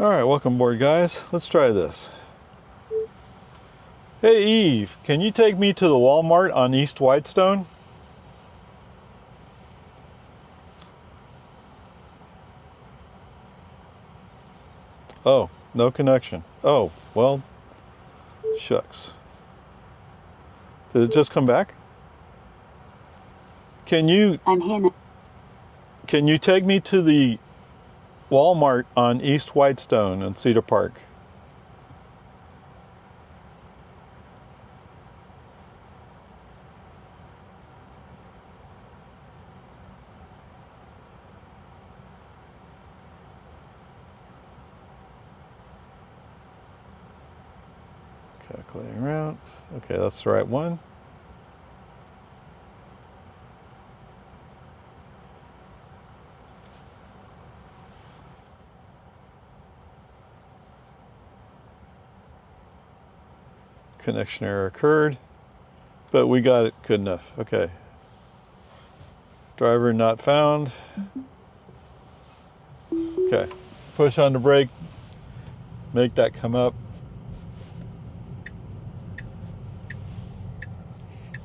All right, welcome aboard, guys. Let's try this. Hey, Eve, can you take me to the Walmart on East Whitestone? Oh, no connection. Oh, well, shucks. Did it just come back? I'm here now. Can you take me to the Walmart on East Whitestone in Cedar Park? Calculating route. Okay, that's the right one. Connection error occurred, but we got it good enough. Okay. Driver not found. Okay. Push on the brake. Make that come up.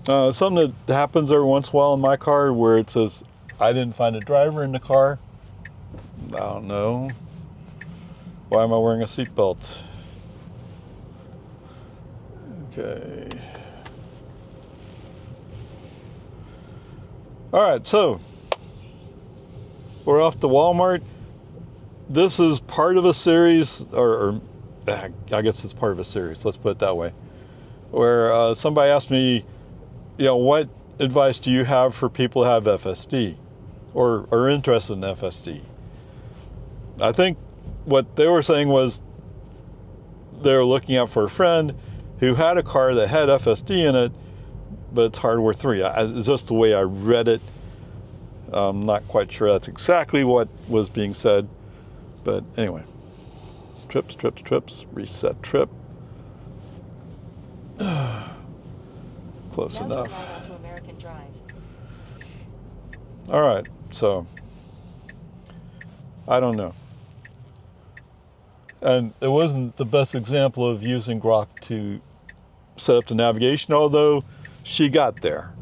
Something that happens every once in a while in my car where it says, I didn't find a driver in the car. I don't know. Why am I wearing a seatbelt? Okay. All right, so we're off to Walmart. This is part of a series, or I guess it's part of a series, let's put it that way, where somebody asked me, what advice do you have for people who have FSD or are interested in FSD? I think what they were saying was they were looking out for a friend who had a car that had FSD in it, but it's hardware 3. It's just the way I read it. I'm not quite sure that's exactly what was being said, but anyway. Trips, reset trip. Close enough. All right, so I don't know. And it wasn't the best example of using Groc to set up the navigation, although she got there.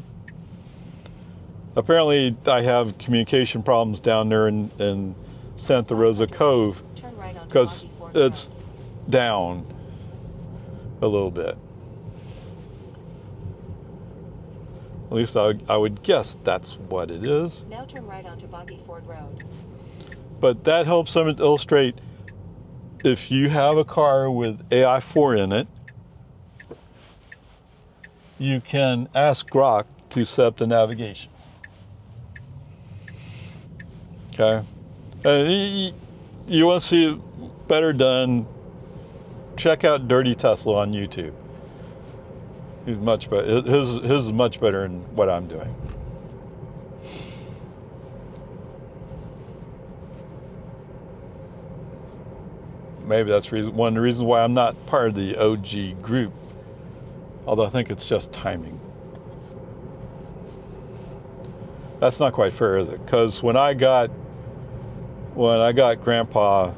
Apparently, I have communication problems down there in Santa Rosa Cove because it's down a little bit. At least I would guess that's what it is. Now turn right onto Boggy Ford Road. But that helps them illustrate if you have a car with AI4 in it, you can ask Groc to set up the navigation. Okay? And you want to see it better done, check out Dirty Tesla on YouTube. He's much better. His is much better than what I'm doing. Maybe that's one of the reasons why I'm not part of the OG group. Although I think it's just timing. That's not quite fair, is it? Because when I got Grandpa,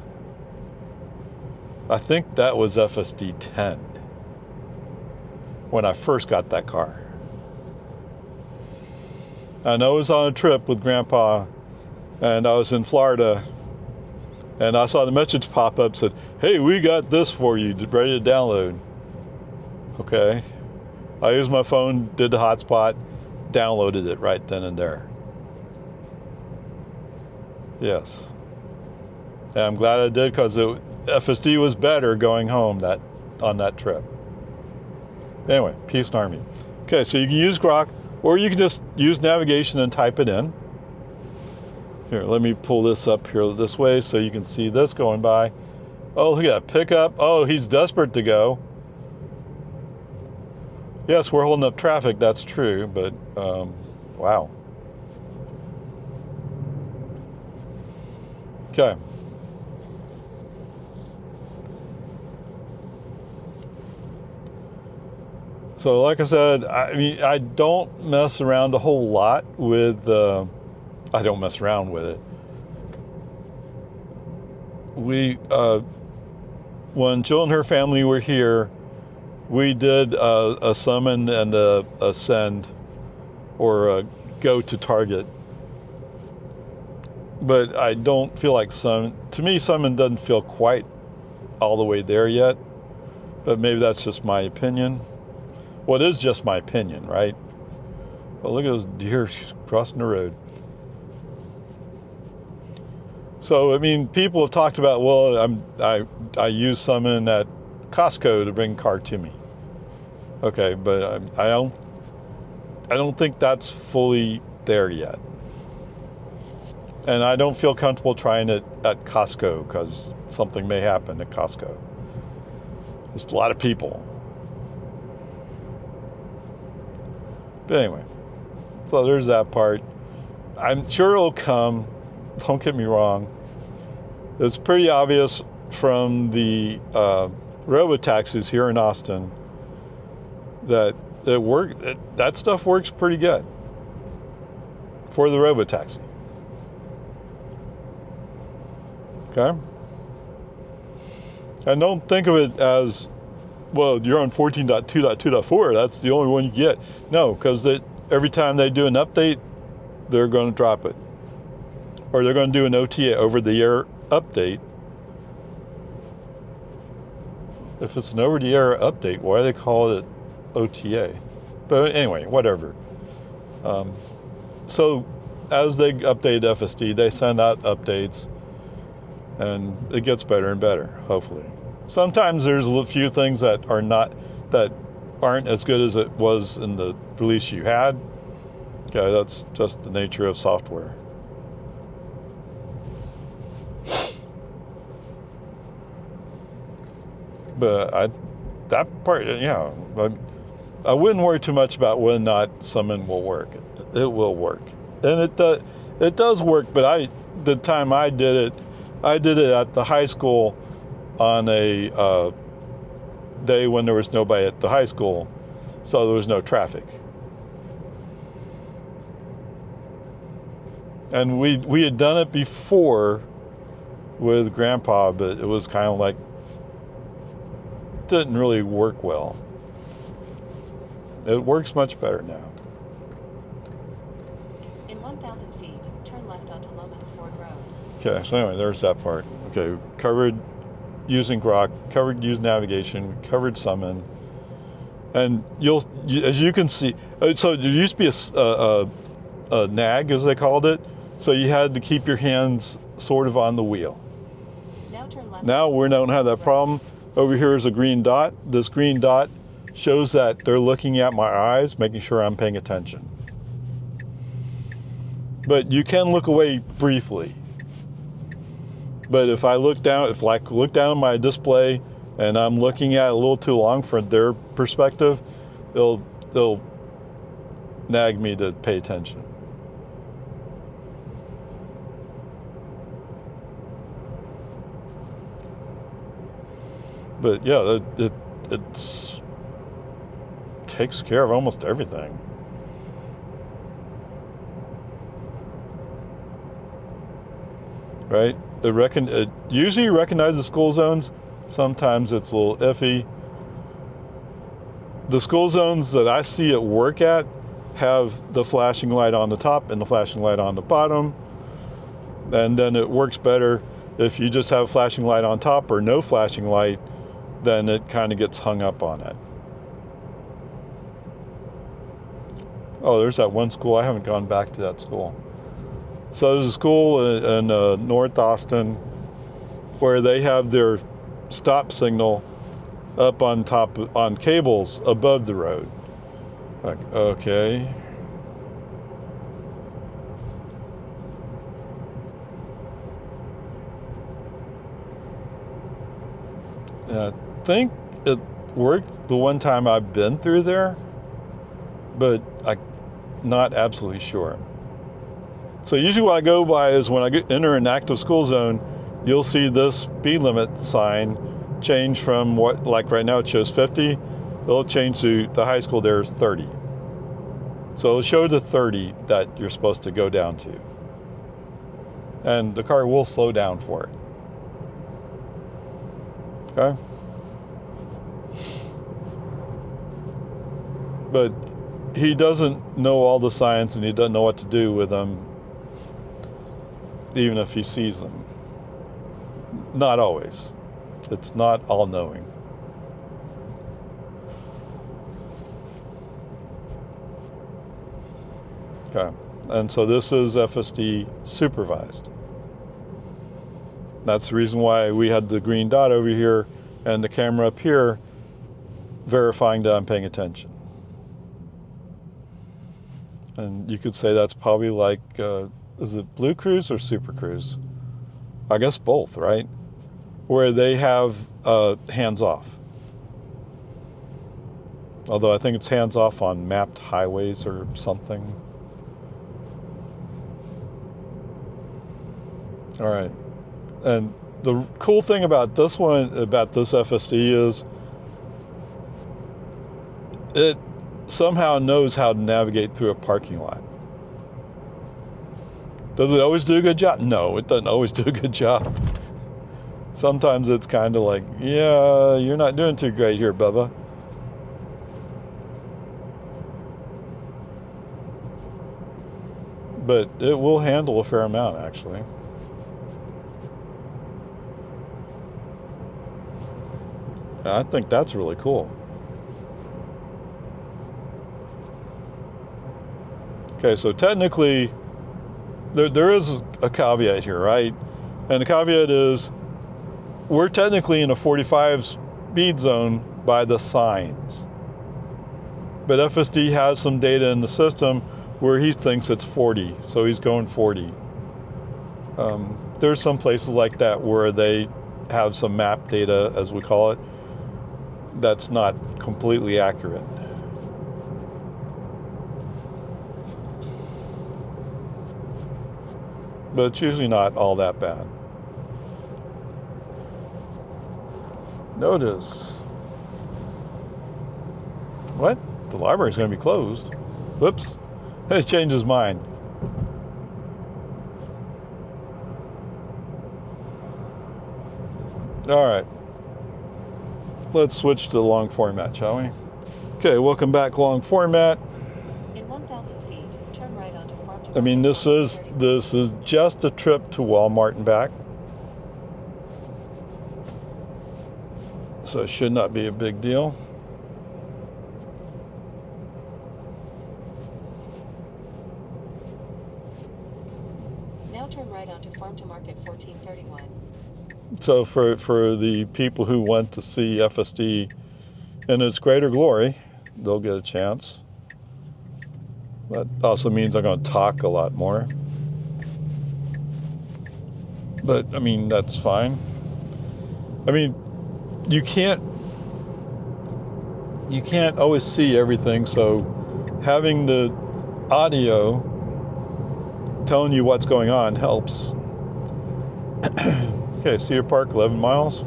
I think that was FSD 10 when I first got that car. And I was on a trip with Grandpa, and I was in Florida, and I saw the message pop up, said, hey, we got this for you, ready to download. Okay. I used my phone, did the hotspot, downloaded it right then and there. Yes. And I'm glad I did because FSD was better going home on that trip. Anyway, peace and army. Okay, so you can use Groc, or you can just use navigation and type it in. Here, let me pull this up here this way so you can see this going by. Oh, look at that pickup. Oh, he's desperate to go. Yes, we're holding up traffic, that's true, but wow. Okay. So like I said, I don't mess around a whole lot with, I don't mess around with it. when Jill and her family were here, we did a summon and a send, or a go to target. But I don't feel like to me, summon doesn't feel quite all the way there yet. But maybe that's just my opinion. Well, it is just my opinion, right? Well, look at those deer crossing the road. So, I mean, people have talked about, well, I use summon at Costco to bring car to me. Okay, but I don't think that's fully there yet. And I don't feel comfortable trying it at Costco because something may happen at Costco. There's a lot of people. But anyway, so there's that part. I'm sure it'll come. Don't get me wrong. It's pretty obvious from the robo-taxis here in Austin that that stuff works pretty good for the robo-taxi. Okay? And don't think of it as, well, you're on 14.2.2.4, that's the only one you get. No, because every time they do an update, they're going to drop it. Or they're going to do an OTA, over-the-air update. If it's an over-the-air update, why do they call it OTA? But anyway, whatever. So as they update FSD, they send out updates, and it gets better and better, hopefully. Sometimes there's a few things that aren't as good as it was in the release you had. Okay, that's just the nature of software. But that part, yeah, I wouldn't worry too much about whether or not summon will work. It will work, and it does work. But the time I did it at the high school on a day when there was nobody at the high school, so there was no traffic. And we had done it before with Grandpa, but it was kind of like, didn't really work well. It works much better now. In 1,000 feet, turn left onto Loman's Ford Road. Okay, so anyway, there's that part. Okay, covered using Groc, covered using navigation, covered summon, and as you can see, so there used to be a nag, as they called it, so you had to keep your hands sort of on the wheel. Now turn left. Now we don't have that problem. Over here is a green dot. This green dot shows that they're looking at my eyes, making sure I'm paying attention. But you can look away briefly. But if I look down, look down at my display and I'm looking at it a little too long for their perspective, they'll nag me to pay attention. But yeah, it takes care of almost everything. Right? It usually recognizes school zones. Sometimes it's a little iffy. The school zones that I see it work at have the flashing light on the top and the flashing light on the bottom. And then it works better if you just have a flashing light on top or no flashing light, then it kind of gets hung up on it. Oh, there's that one school. I haven't gone back to that school. So there's a school in North Austin where they have their stop signal up on top, on cables above the road. Like, okay. And I think it worked the one time I've been through there, but I'm not absolutely sure. So usually what I go by is when I enter an active school zone, you'll see this speed limit sign change from what, like right now it shows 50, it'll change to the high school there is 30. So it'll show the 30 that you're supposed to go down to. And the car will slow down for it. Okay. But he doesn't know all the science, and he doesn't know what to do with them, even if he sees them. Not always. It's not all-knowing. Okay. And so this is FSD supervised. That's the reason why we had the green dot over here and the camera up here verifying that I'm paying attention. And you could say that's probably like, is it Blue Cruise or Super Cruise? I guess both, right? Where they have hands off. Although I think it's hands off on mapped highways or something. All right. And the cool thing about this one, about this FSD, is it somehow knows how to navigate through a parking lot. Does it always do a good job? No, it doesn't always do a good job. Sometimes it's kind of like, yeah, you're not doing too great here, Bubba. But it will handle a fair amount, actually. I think that's really cool. Okay, so technically, there is a caveat here, right? And the caveat is, we're technically in a 45 speed zone by the signs. But FSD has some data in the system where he thinks it's 40, so he's going 40. There's some places like that where they have some map data, as we call it, that's not completely accurate. But it's usually not all that bad. Notice. What? The library's going to be closed. Whoops. He's changed his mind. All right. Let's switch to long format, shall we? Okay, welcome back, long format. In 1,000 feet, turn right onto Farm to I mean, Market this is just a trip to Walmart and back. So it should not be a big deal. Now turn right onto Farm to Market 1431. So for the people who want to see FSD in its greater glory, they'll get a chance. That also means I'm going to talk a lot more. But, I mean, that's fine. I mean, you can't always see everything, so having the audio telling you what's going on helps. Okay, Cedar Park, 11 miles.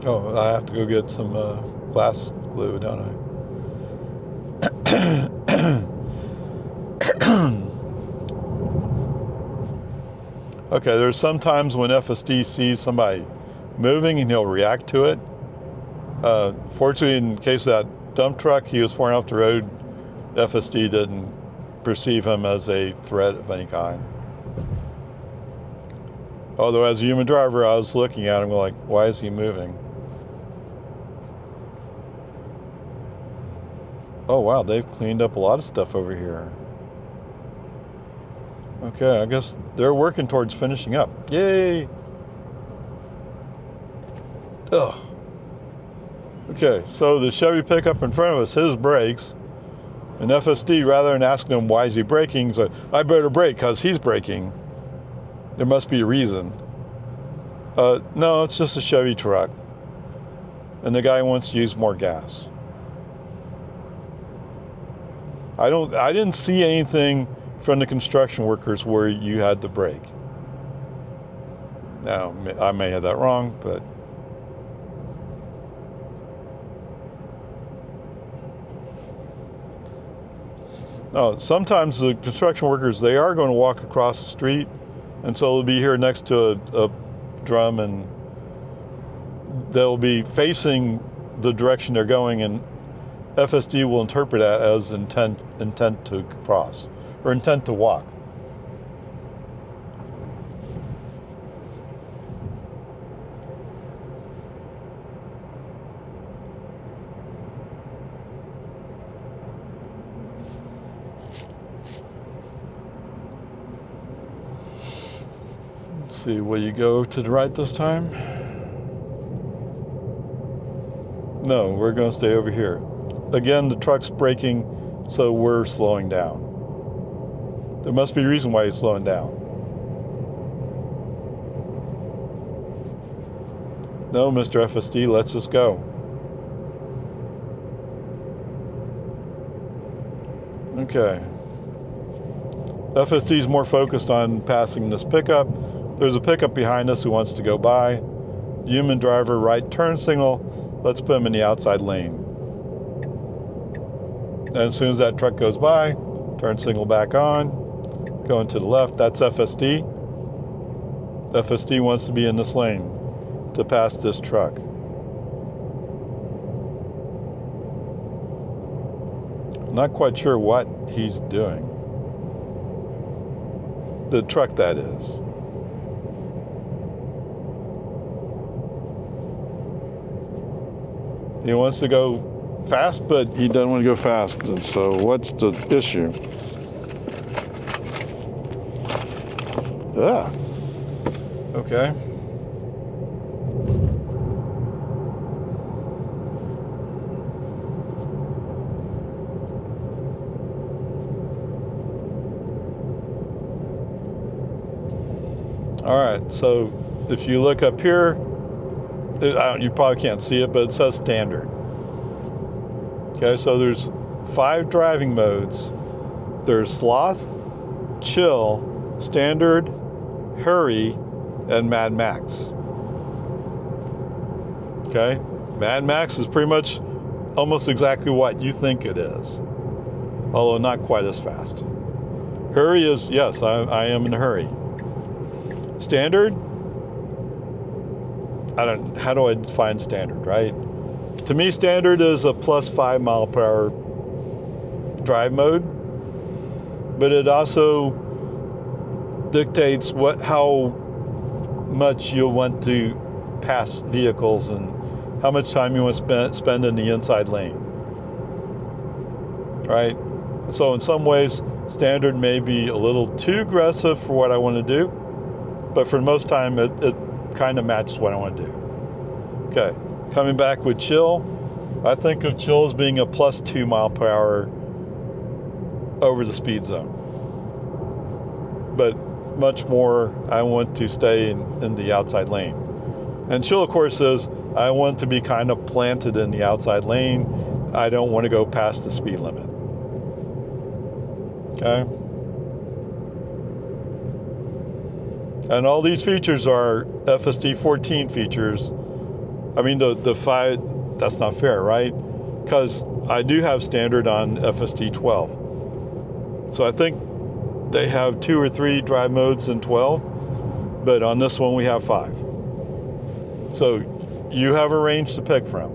Oh, I have to go get some glass glue, don't I? Okay, there's sometimes when FSD sees somebody moving and he'll react to it. Fortunately, in case of that dump truck, he was far enough the road, FSD didn't perceive him as a threat of any kind. Although as a human driver, I was looking at him like, why is he moving? Oh wow, they've cleaned up a lot of stuff over here. Okay, I guess they're working towards finishing up. Yay! Ugh. Okay, so the Chevy pickup in front of us, his brakes, and FSD, rather than asking him why is he braking, said, I better brake because he's braking. There must be a reason. No, it's just a Chevy truck. And the guy wants to use more gas. I didn't see anything from the construction workers where you had to brake. Now, I may have that wrong, but No, sometimes the construction workers, they are going to walk across the street, and so they'll be here next to a drum, and they'll be facing the direction they're going, and FSD will interpret that as intent to cross or intent to walk. Let's see, will you go to the right this time? No, we're going to stay over here. Again, the truck's braking, so we're slowing down. There must be a reason why he's slowing down. No, Mr. FSD, let's just go. Okay. FSD is more focused on passing this pickup. There's a pickup behind us who wants to go by. Human driver, right turn signal. Let's put him in the outside lane. And as soon as that truck goes by, turn signal back on, going to the left. That's FSD. FSD wants to be in this lane to pass this truck. Not quite sure what he's doing. The truck, that is. He wants to go fast, but he doesn't want to go fast. And so what's the issue? Ah. Okay. All right, so if you look up here, you probably can't see it, but it says standard. Okay, so there's 5 driving modes. There's sloth, chill, standard, hurry, and Mad Max. Okay, Mad Max is pretty much almost exactly what you think it is, although not quite as fast. Hurry is, yes, I am in a hurry. Standard, how do I define standard, right? To me, standard is a plus 5 mile per hour drive mode, but it also dictates how much you want to pass vehicles and how much time you want to spend in the inside lane, right? So in some ways, standard may be a little too aggressive for what I want to do, but for the most time, it kind of matches what I want to do. Okay, coming back with chill, I think of chill as being a plus 2 mile per hour over the speed zone. But much more, I want to stay in the outside lane. And chill, of course, is I want to be kind of planted in the outside lane. I don't want to go past the speed limit. Okay? And all these features are FSD 14 features. I mean, the 5, that's not fair, right? Because I do have standard on FSD 12. So I think they have 2 or 3 drive modes in 12, but on this one we have 5. So you have a range to pick from.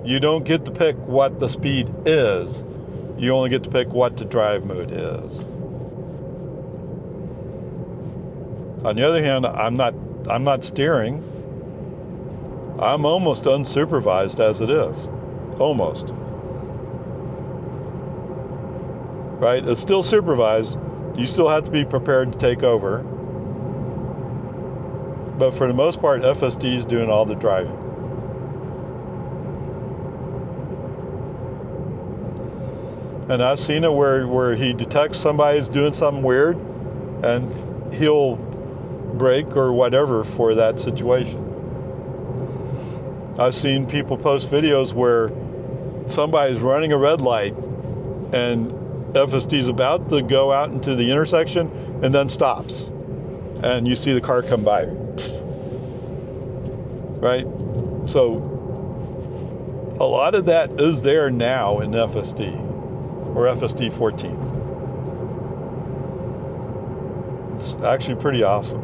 You don't get to pick what the speed is. You only get to pick what the drive mode is. On the other hand, I'm not steering. I'm almost unsupervised as it is. Almost. Right? It's still supervised. You still have to be prepared to take over. But for the most part, FSD is doing all the driving. And I've seen it where he detects somebody's doing something weird and he'll brake or whatever for that situation. I've seen people post videos where somebody's running a red light and FSD's about to go out into the intersection and then stops. And you see the car come by. Right? So a lot of that is there now in FSD. or FSD 14. It's actually pretty awesome.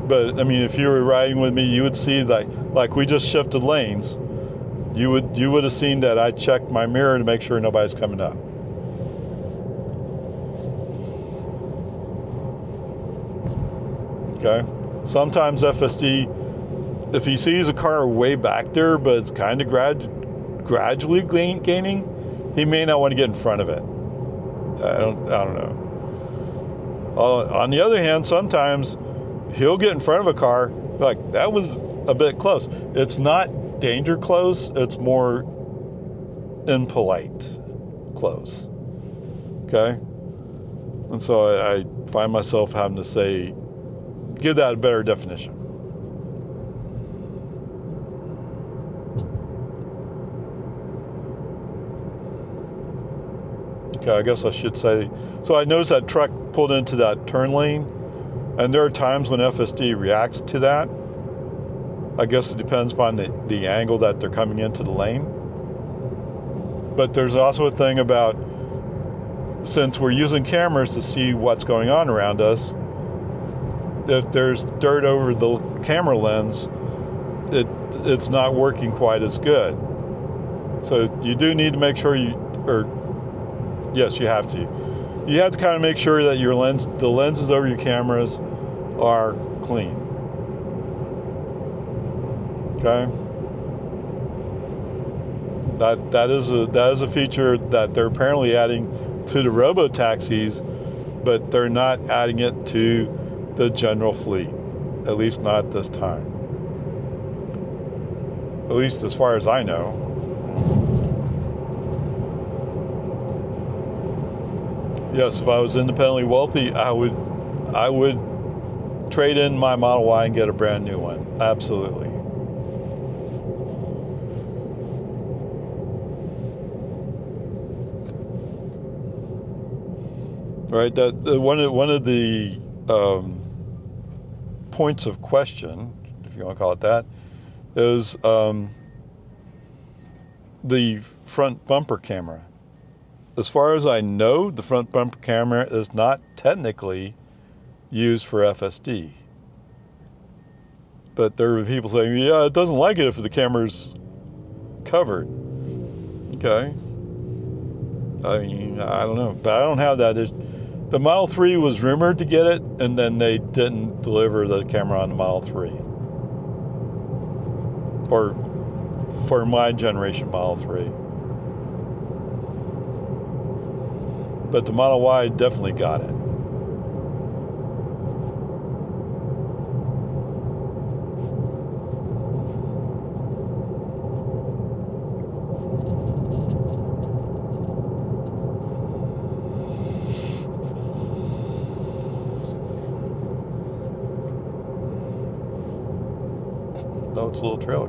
But I mean, if you were riding with me, you would see like we just shifted lanes. You would have seen that I checked my mirror to make sure nobody's coming up. Okay. Sometimes FSD, if he sees a car way back there, but it's kind of gradually gaining, he may not want to get in front of it. I don't know. On the other hand, sometimes he'll get in front of a car like that was a bit close. It's not danger close. It's more impolite close. Okay. And so I find myself having to say, give that a better definition. Okay, I guess I should say, so I noticed that truck pulled into that turn lane, and there are times when FSD reacts to that. I guess it depends upon the angle that they're coming into the lane. But there's also a thing about, since we're using cameras to see what's going on around us, if there's dirt over the camera lens, it's not working quite as good. So you do need to make sure yes, you have to. You have to kind of make sure that the lenses over your cameras are clean. Okay. That is a feature that they're apparently adding to the robo taxis, but they're not adding it to the general fleet, at least not this time. At least as far as I know. Yes, if I was independently wealthy, I would trade in my Model Y and get a brand new one. Absolutely. Right. One of the points of question, if you want to call it that, is the front bumper camera. As far as I know, the front bumper camera is not technically used for FSD. But there are people saying, yeah, it doesn't like it if the camera's covered. Okay. I mean, I don't know. But I don't have that. The Model 3 was rumored to get it, and then they didn't deliver the camera on the Model 3. Or for my generation Model 3. But the Model Y definitely got it. Oh, it's a little trailer.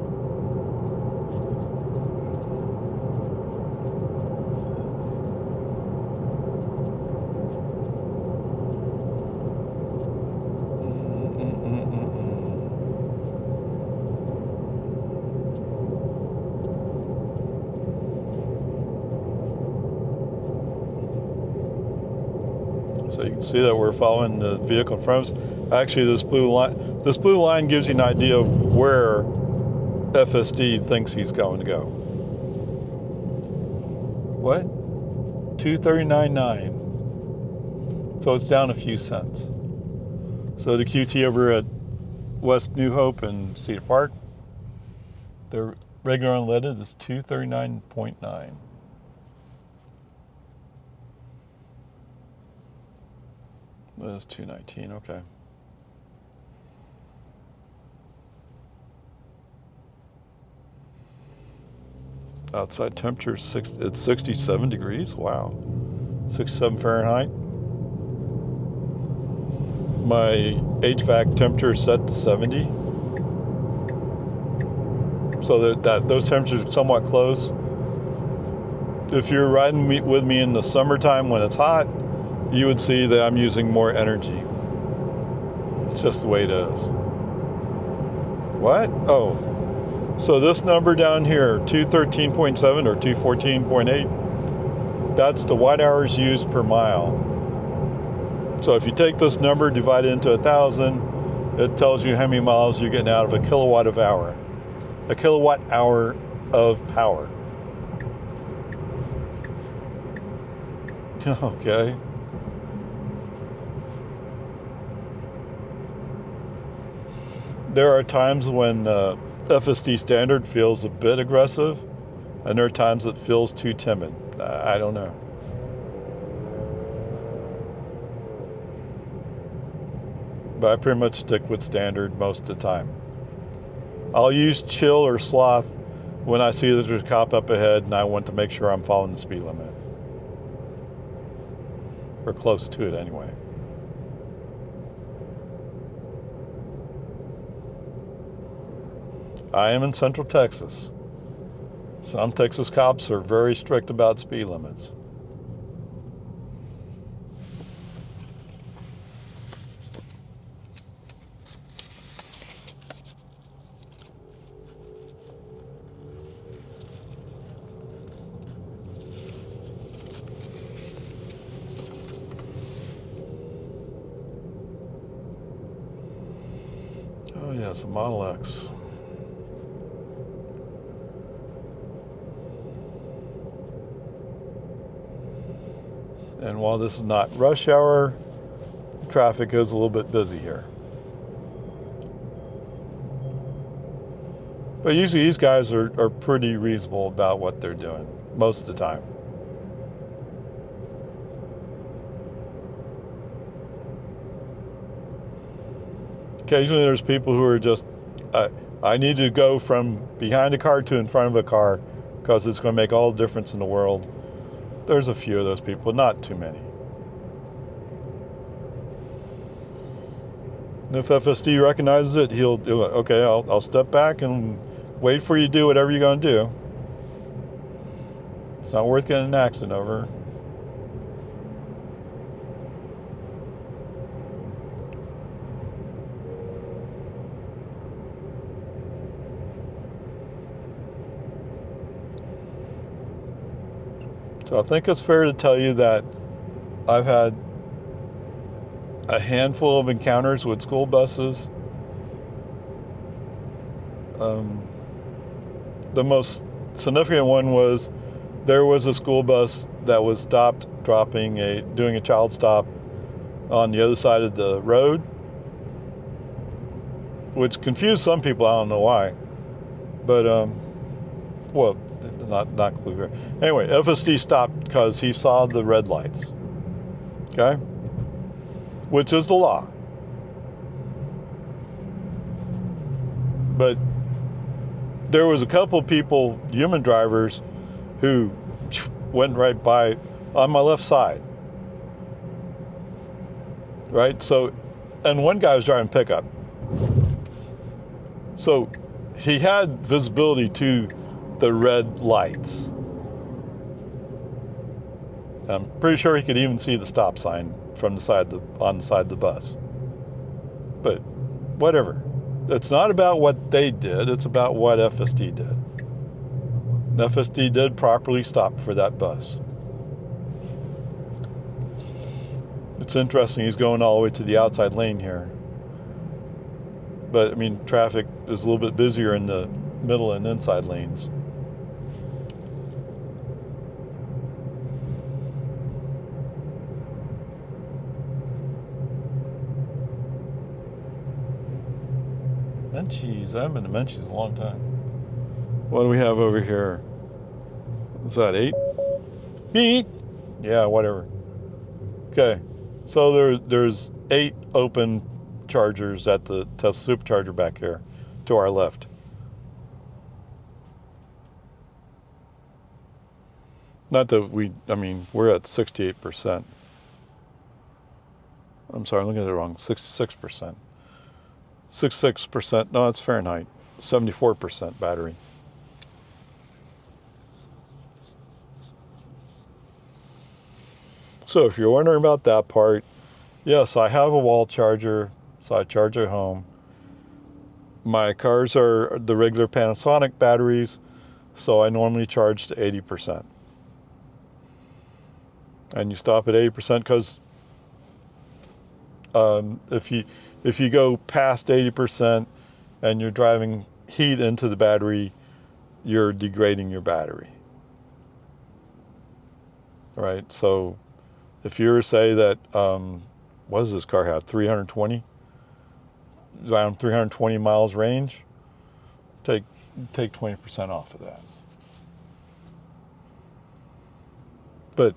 So you can see that we're following the vehicle in front of us. Actually, this blue line gives you an idea of where FSD thinks he's going to go. What? 239.9. So it's down a few cents. So the QT over at West New Hope and Cedar Park, the regular unleaded is 239.9. That is 219, okay. Outside temperature it's 67 degrees. Wow. 67 Fahrenheit. My HVAC temperature is set to 70. So that those temperatures are somewhat close. If you're riding with me in the summertime when it's hot, you would see that I'm using more energy. It's just the way it is. What? Oh, so this number down here, 213.7 or 214.8, that's the watt hours used per mile. So if you take this number, divide it into 1,000, it tells you how many miles you're getting out of a kilowatt of hour. A kilowatt hour of power. Okay. There are times when FSD standard feels a bit aggressive, and there are times it feels too timid. I don't know. But I pretty much stick with standard most of the time. I'll use chill or sloth when I see that there's a cop up ahead and I want to make sure I'm following the speed limit. Or close to it anyway. I am in Central Texas. Some Texas cops are very strict about speed limits. Oh yes, a Model X. And while this is not rush hour, traffic is a little bit busy here. But usually these guys are pretty reasonable about what they're doing, most of the time. Occasionally there's people who are just, I need to go from behind a car to in front of a car because it's going to make all the difference in the world. There's a few of those people, not too many. And if FSD recognizes it, he'll do it. Okay, I'll step back and wait for you to do whatever you're going to do. It's not worth getting in an accident over. So I think it's fair to tell you that I've had a handful of encounters with school buses. The most significant one was there was a school bus that was stopped doing a child stop on the other side of the road, which confused some people. I don't know why, but well, not completely fair. Anyway, FSD stopped because he saw the red lights. Okay, which is the law. But there was a couple people, human drivers, who went right by on my left side. Right? So, and one guy was driving pickup. So he had visibility to the red lights. I'm pretty sure he could even see the stop sign from the side on the side of the bus. But whatever. It's not about what they did, it's about what FSD did. FSD did properly stop for that bus. It's interesting, he's going all the way to the outside lane here. But I mean, traffic is a little bit busier in the middle and inside lanes. Menchie's. I haven't been to Menchie's in a long time. What do we have over here? Is that 8? Beep. Yeah, whatever. Okay. So there's 8 open chargers at the Tesla supercharger back here to our left. Not that we're at 68%. I'm sorry, I'm looking at it wrong. 66%. 66%, no, that's Fahrenheit. 74% battery. So if you're wondering about that part, yes, I have a wall charger, so I charge at home. My cars are the regular Panasonic batteries, so I normally charge to 80%. And you stop at 80% because if you go past 80% and you're driving heat into the battery, you're degrading your battery. Right? So if you were to say that, what does this car have? 320? Around 320 miles range, take 20% off of that. But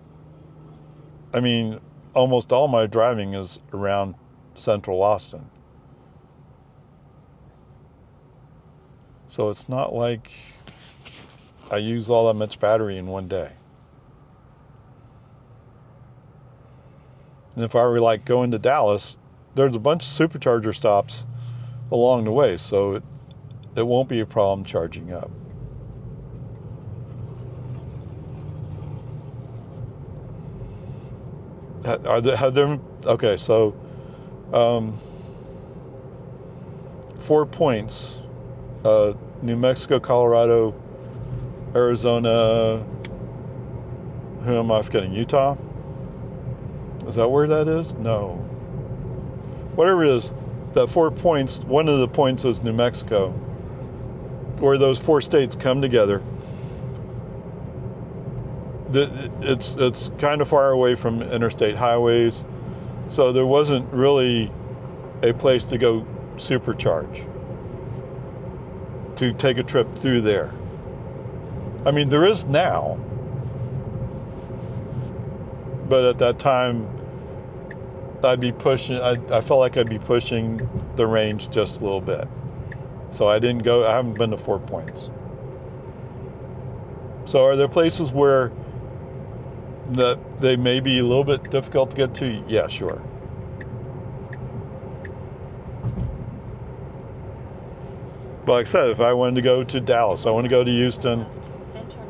I mean, almost all my driving is around central Austin. So it's not like I use all that much battery in one day. And if I were like going to Dallas, there's a bunch of supercharger stops along the way, so it won't be a problem charging up. Okay, so 4 points, New Mexico, Colorado, Arizona, who am I forgetting, Utah? Is that where that is? No. Whatever it is, that 4 points, one of the points is New Mexico, where those 4 states come together. It's kind of far away from interstate highways, so there wasn't really a place to go supercharge, to take a trip through there. I mean, there is now, but at that time, I'd be pushing, I felt like I'd be pushing the range just a little bit. So I haven't been to 4 points. So are there places where that they may be a little bit difficult to get to? Yeah, sure. But like I said, if I wanted to go to Dallas, I want to go to Houston,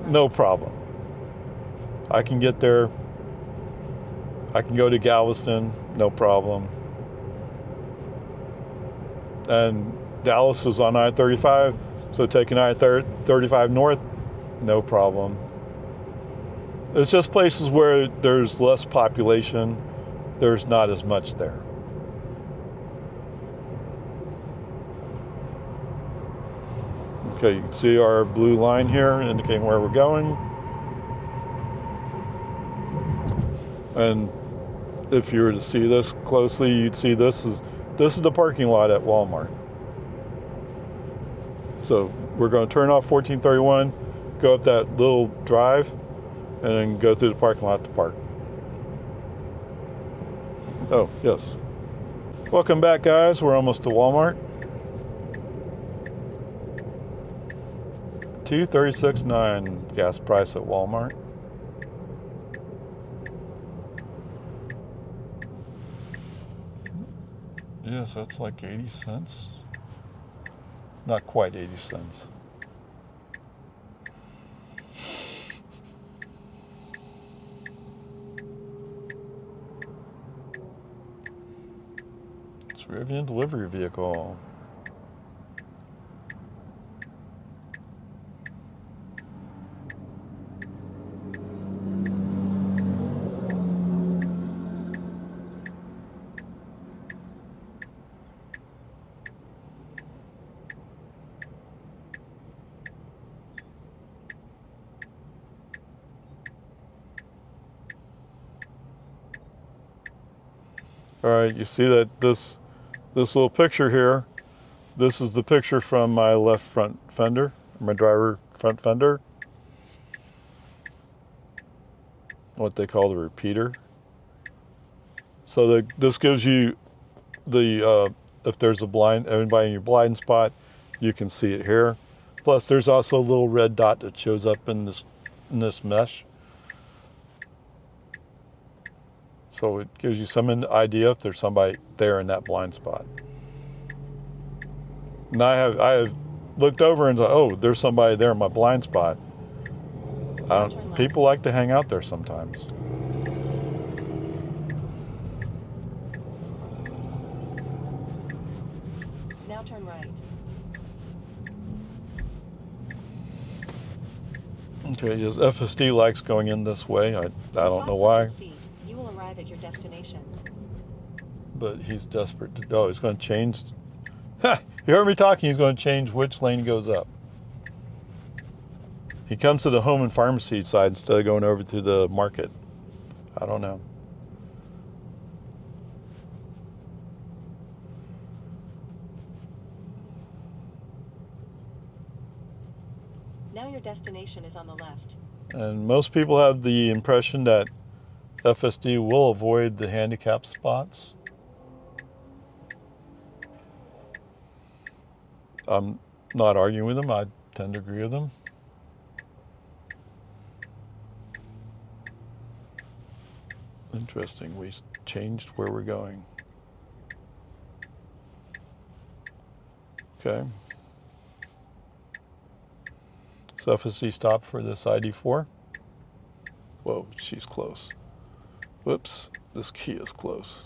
no problem. I can get there. I can go to Galveston, no problem. And Dallas is on I-35, so taking I-35 north, no problem. It's just places where there's less population, there's not as much there. Okay, you can see our blue line here indicating where we're going. And if you were to see this closely, you'd see this is the parking lot at Walmart. So we're going to turn off 1431, go up that little drive, and then go through the parking lot to park. Oh, yes. Welcome back, guys. We're almost to Walmart. $2.36.9 gas price at Walmart. Yes, that's like 80 cents. Not quite 80 cents. It's Rivian delivery vehicle. All right, you see that this little picture here, this is the picture from my left front fender, my driver front fender. What they call the repeater. So this gives you the, if there's anybody in your blind spot, you can see it here. Plus there's also a little red dot that shows up in this mesh. So it gives you some idea if there's somebody there in that blind spot. And I have looked over and thought, oh, there's somebody there in my blind spot. People like to hang out there sometimes. Now turn right. Okay, yes, FSD likes going in this way. I don't know 500 why, feet, you will arrive at your destination. but he's desperate to. Oh, he's going to change. Ha! You heard me talking. He's going to change which lane he goes up. He comes to the home and pharmacy side instead of going over to the market. I don't know. Now your destination is on the left. And most people have the impression that FSD will avoid the handicap spots. I'm not arguing with them. I tend to agree with them. Interesting. We changed where we're going. Okay. So FSD stopped for this ID4. Whoa, she's close. Whoops, this key is close.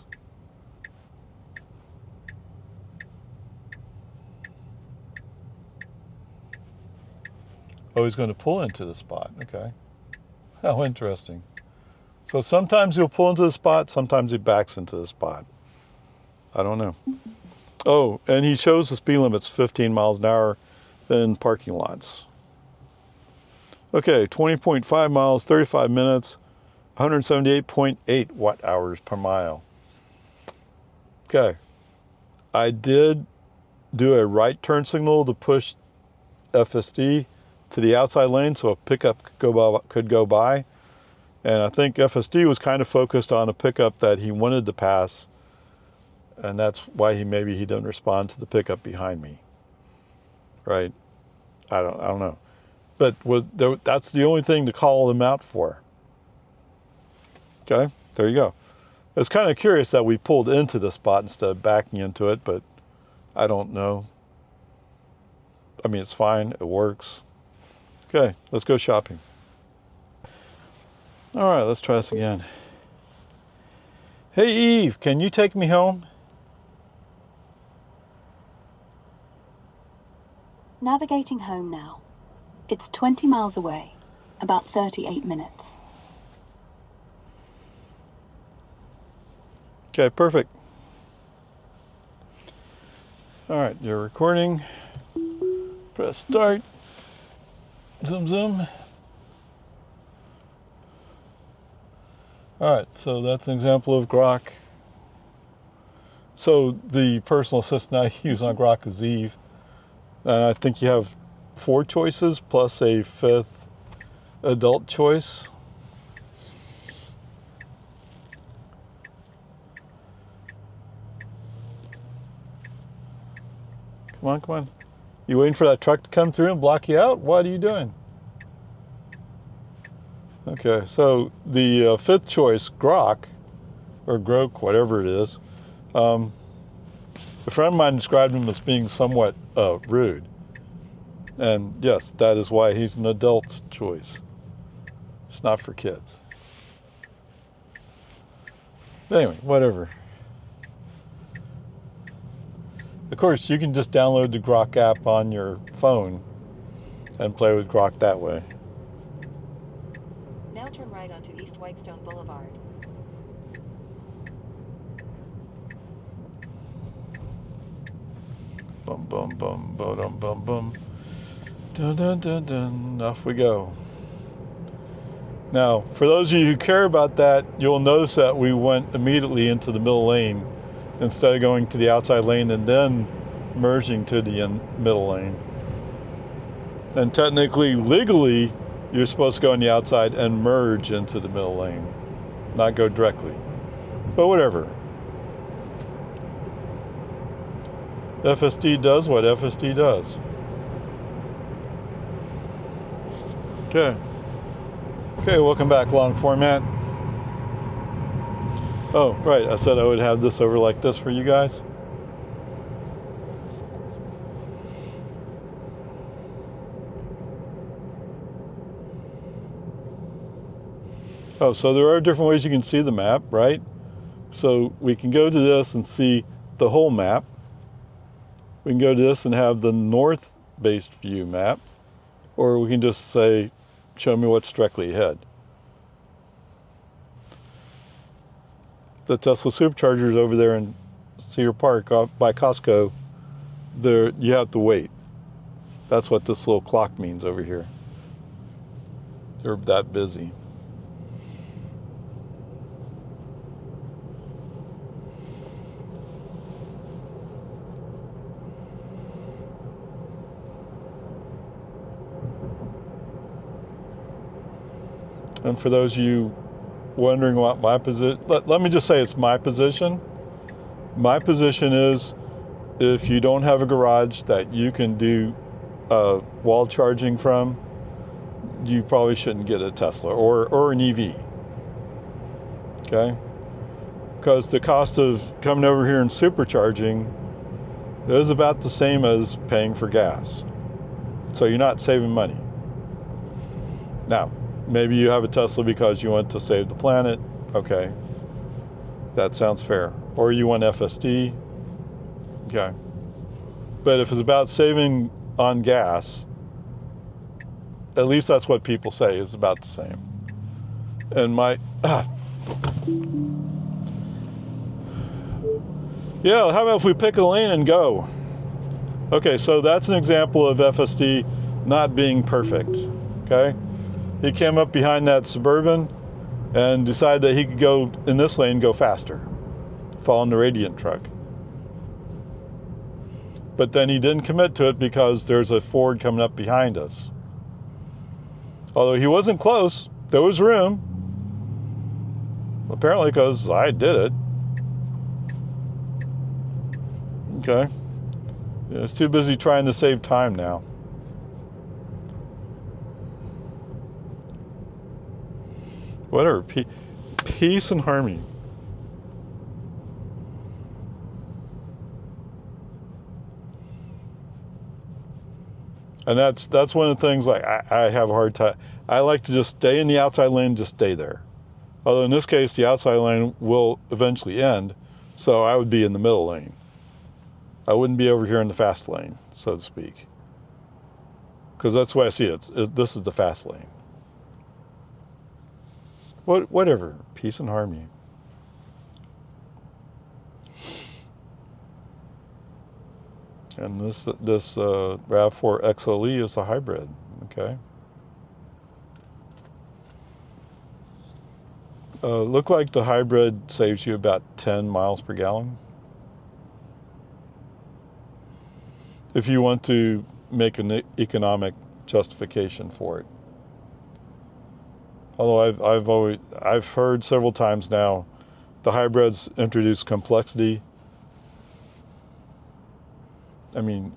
Oh, he's going to pull into the spot. Okay. How interesting. So sometimes he'll pull into the spot, sometimes he backs into the spot. I don't know. Oh, and he shows the speed limit's 15 miles an hour in parking lots. Okay, 20.5 miles, 35 minutes, 178.8 watt hours per mile. Okay. I did do a right turn signal to push FSD to the outside lane so a pickup could go by. And I think FSD was kind of focused on a pickup that he wanted to pass. And that's why maybe he didn't respond to the pickup behind me. Right? I don't know. But that's the only thing to call them out for. Okay, there you go. It's kind of curious that we pulled into the spot instead of backing into it, but I don't know. I mean, it's fine, it works. Okay, let's go shopping. All right, let's try this again. Hey Eve, can you take me home? Navigating home now. It's 20 miles away, about 38 minutes. Okay, perfect. All right, you're recording. Press start. Zoom, zoom. All right, so that's an example of Groc. So the personal assistant I use on Groc is Eve. And I think you have 4 choices plus a 5th adult choice. Come on, come on. You waiting for that truck to come through and block you out? What are you doing? Okay, so the 5th choice, Groc, or Groc, whatever it is, a friend of mine described him as being somewhat rude. And yes, that is why he's an adult's choice. It's not for kids. Anyway, whatever. Of course, you can just download the Groc app on your phone and play with Groc that way. Now turn right onto East Whitestone Boulevard. Bum, bum, bum, bum, bum, bum. Dun, dun, dun, dun. Off we go. Now, for those of you who care about that, you'll notice that we went immediately into the middle lane instead of going to the outside lane and then merging to the middle lane. And technically, legally, you're supposed to go on the outside and merge into the middle lane, not go directly. But whatever. FSD does what FSD does. Okay. Okay, welcome back, long format. Oh, right, I said I would have this over like this for you guys. Oh, so there are different ways you can see the map, right? So we can go to this and see the whole map. We can go to this and have the north-based view map, or we can just say, show me what's directly ahead. The Tesla superchargers over there in Cedar Park by Costco, there you have to wait. That's what this little clock means over here. They're that busy. And for those of you wondering what my position, let me just say it's my position. My position is if you don't have a garage that you can do wall charging from, you probably shouldn't get a Tesla or an EV. Okay? Because the cost of coming over here and supercharging is about the same as paying for gas. So you're not saving money. Now, maybe you have a Tesla because you want to save the planet. Okay. That sounds fair. Or you want FSD. Okay. But if it's about saving on gas, at least that's what people say is about the same. And yeah, how about if we pick a lane and go? Okay, so that's an example of FSD not being perfect. Okay? He came up behind that Suburban and decided that he could go in this lane, go faster, following the Radiant truck. But then he didn't commit to it because there's a Ford coming up behind us. Although he wasn't close, there was room. Apparently because I did it. Okay. Yeah, it's too busy trying to save time now. Whatever, peace and harmony. And that's one of the things like I have a hard time. I like to just stay in the outside lane, just stay there. Although in this case, the outside lane will eventually end, so I would be in the middle lane. I wouldn't be over here in the fast lane, so to speak. Because that's the way I see it. This is the fast lane. Whatever, peace and harmony. And this RAV4 XLE is a hybrid, okay? Look like the hybrid saves you about 10 miles per gallon. If you want to make an economic justification for it. Although I've heard several times now, the hybrids introduce complexity. I mean,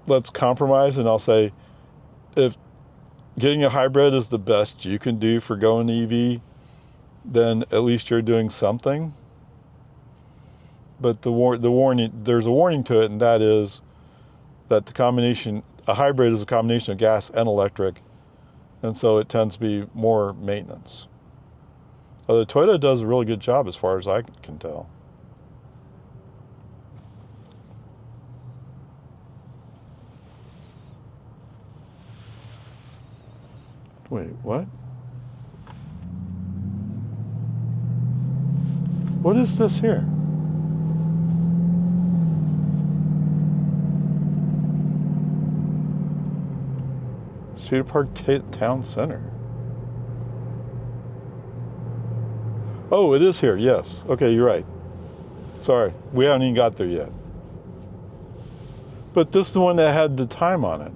let's compromise, and I'll say, if getting a hybrid is the best you can do for going EV, then at least you're doing something. But the warning, there's a warning to it, and that is that a hybrid is a combination of gas and electric, and so it tends to be more maintenance. Although Toyota does a really good job as far as I can tell. Wait, what? What is this here? Cedar Park Town Center. Oh, it is here, yes. Okay, you're right. Sorry, we haven't even got there yet. But this is the one that had the time on it.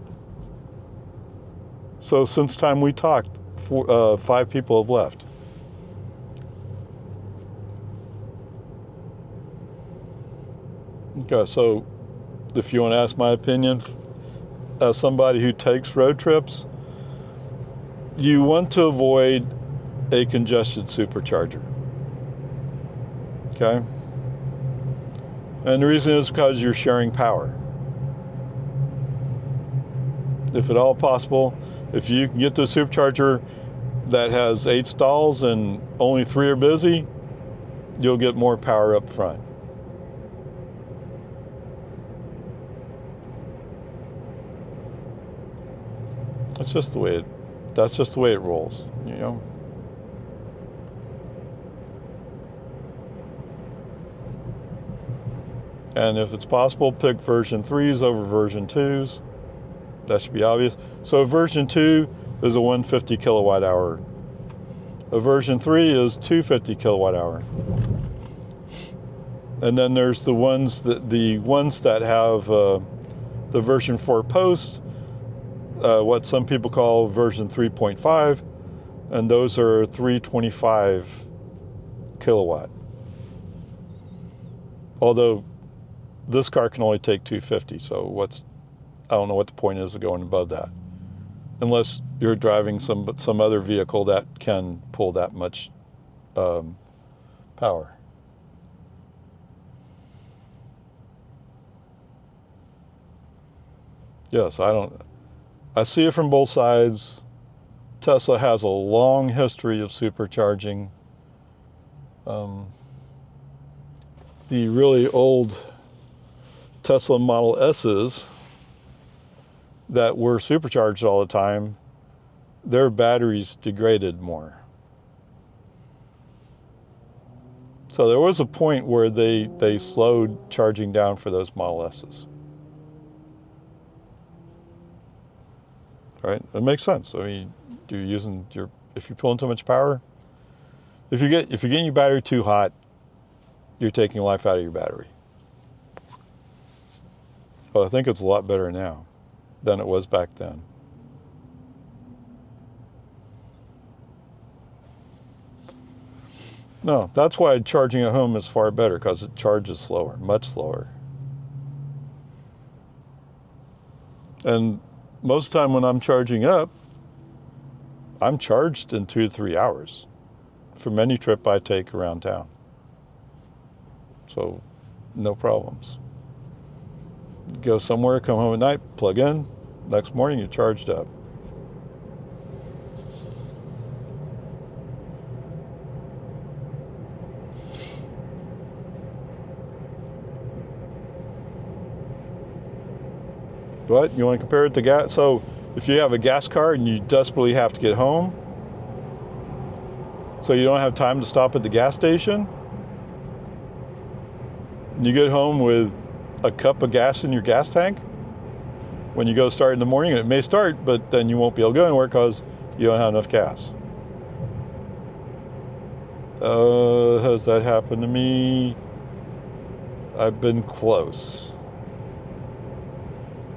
So since time we talked, 5 people have left. Okay, so if you want to ask my opinion, as somebody who takes road trips, you want to avoid a congested supercharger. Okay? And the reason is because you're sharing power. If at all possible, if you can get to a supercharger that has 8 stalls and only 3 are busy, you'll get more power up front. That's just the way that's just the way it rolls, you know. And if it's possible, pick version 3s over version 2s. That should be obvious. So version 2 is a 150 kilowatt hour. A version 3 is 250 kilowatt hour. And then there's the ones that have the version 4 posts, what some people call version 3.5, and those are 325 kilowatt. Although this car can only take 250, so I don't know what the point is of going above that, unless you're driving some other vehicle that can pull that much power. Yes, I see it from both sides. Tesla has a long history of supercharging. The really old Tesla Model S's that were supercharged all the time, their batteries degraded more. So there was a point where they slowed charging down for those Model S's. Right? It makes sense. I mean, if you're pulling too much power, if you're getting your battery too hot, you're taking life out of your battery. Well, I think it's a lot better now than it was back then. No, that's why charging at home is far better, because it charges slower, much slower. And most of the time when I'm charging up, I'm charged in 2 to 3 hours from any trip I take around town. So, no problems. Go somewhere, come home at night, plug in, next morning you're charged up. What? You want to compare it to gas? So if you have a gas car and you desperately have to get home, so you don't have time to stop at the gas station, and you get home with a cup of gas in your gas tank, when you go start in the morning, it may start, but then you won't be able to go anywhere because you don't have enough gas. Has that happened to me? I've been close.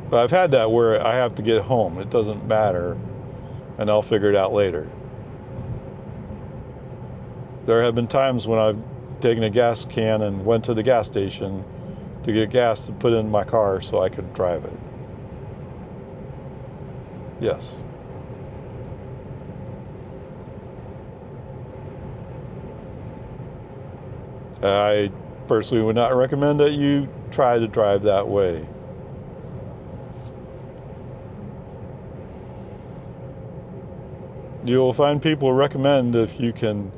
But I've had that where I have to get home. It doesn't matter, and I'll figure it out later. There have been times when I've taken a gas can and went to the gas station to get gas to put in my car so I could drive it. Yes. I personally would not recommend that you try to drive that way. You will find people recommend if you can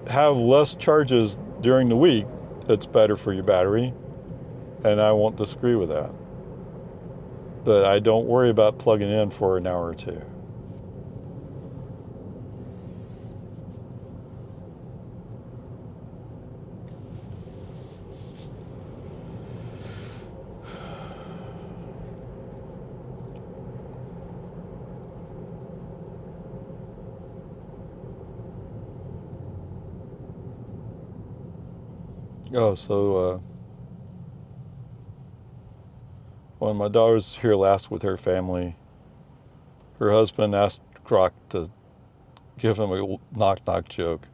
have less charges during the week, it's better for your battery, and I won't disagree with that. But I don't worry about plugging in for an hour or two. Oh, so when my daughter was here last with her family, her husband asked Groc to give him a knock-knock joke.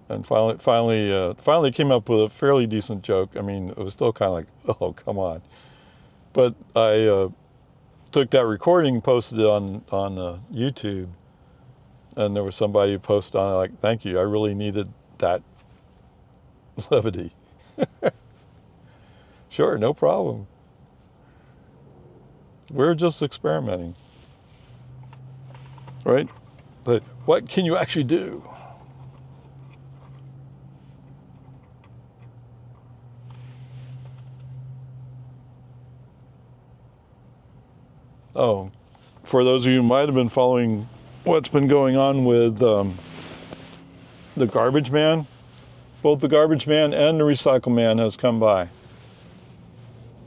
And finally came up with a fairly decent joke. I mean, it was still kind of like, oh, come on. But I took that recording, posted it on YouTube, and there was somebody who posted on it like, thank you, I really needed that levity. Sure, no problem. We're just experimenting, right? But what can you actually do? Oh, for those of you who might have been following what's been going on with the garbage man, both the garbage man and the recycle man has come by.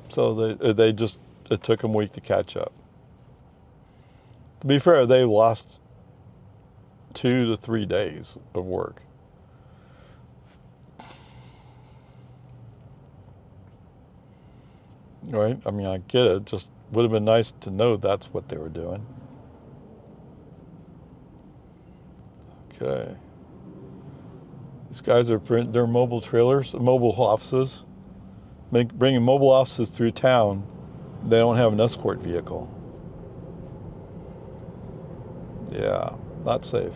So they just, it took them a week to catch up. To be fair, they lost 2 to 3 days of work. Right? I mean, I get it. Just would have been nice to know that's what they were doing. Okay. These guys are they're mobile trailers, mobile offices, bringing mobile offices through town. They don't have an escort vehicle. Yeah, not safe.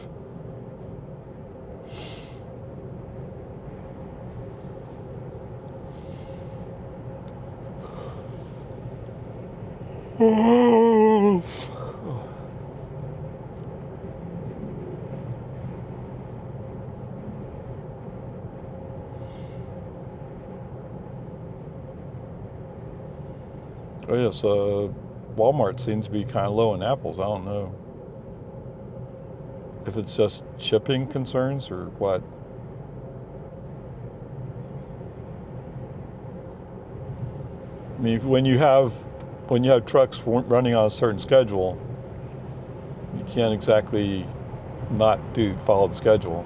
Oh yes, Walmart seems to be kind of low in apples. I don't know if it's just shipping concerns or what. I mean, when you have trucks running on a certain schedule, you can't exactly not follow the schedule.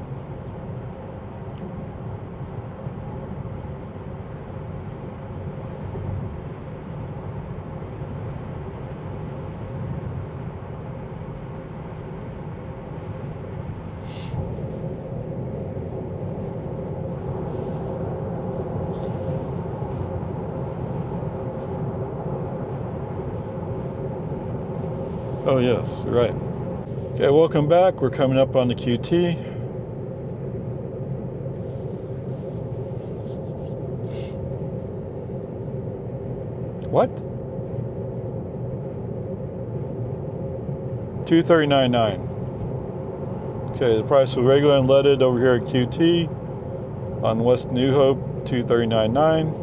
Oh yes, you're right. Okay, welcome back. We're coming up on the QT. What? $239.9. Okay, the price of regular unleaded over here at QT on West New Hope, $239.9.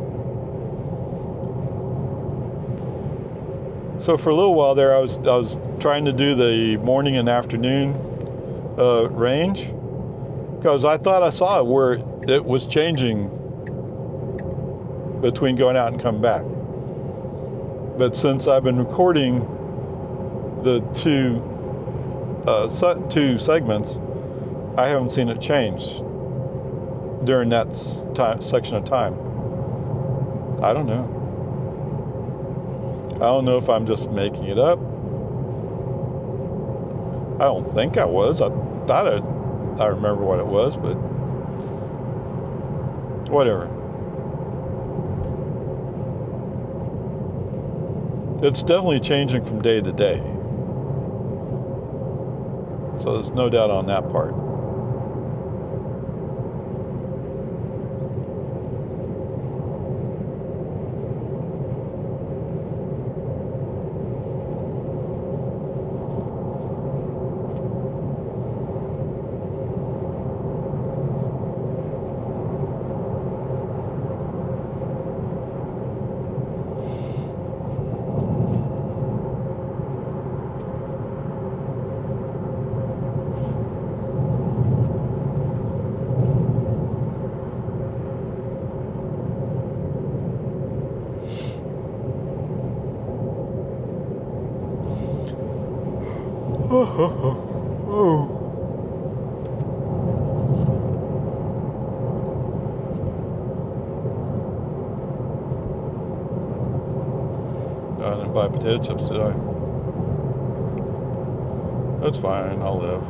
So for a little while there, I was trying to do the morning and afternoon range because I thought I saw it where it was changing between going out and coming back. But since I've been recording the two segments, I haven't seen it change during that section of time. I don't know. I don't know if I'm just making it up. I don't think I was. I thought I remember what it was, but whatever. It's definitely changing from day to day. So there's no doubt on that part. I didn't buy potato chips, did I? That's fine, I'll live.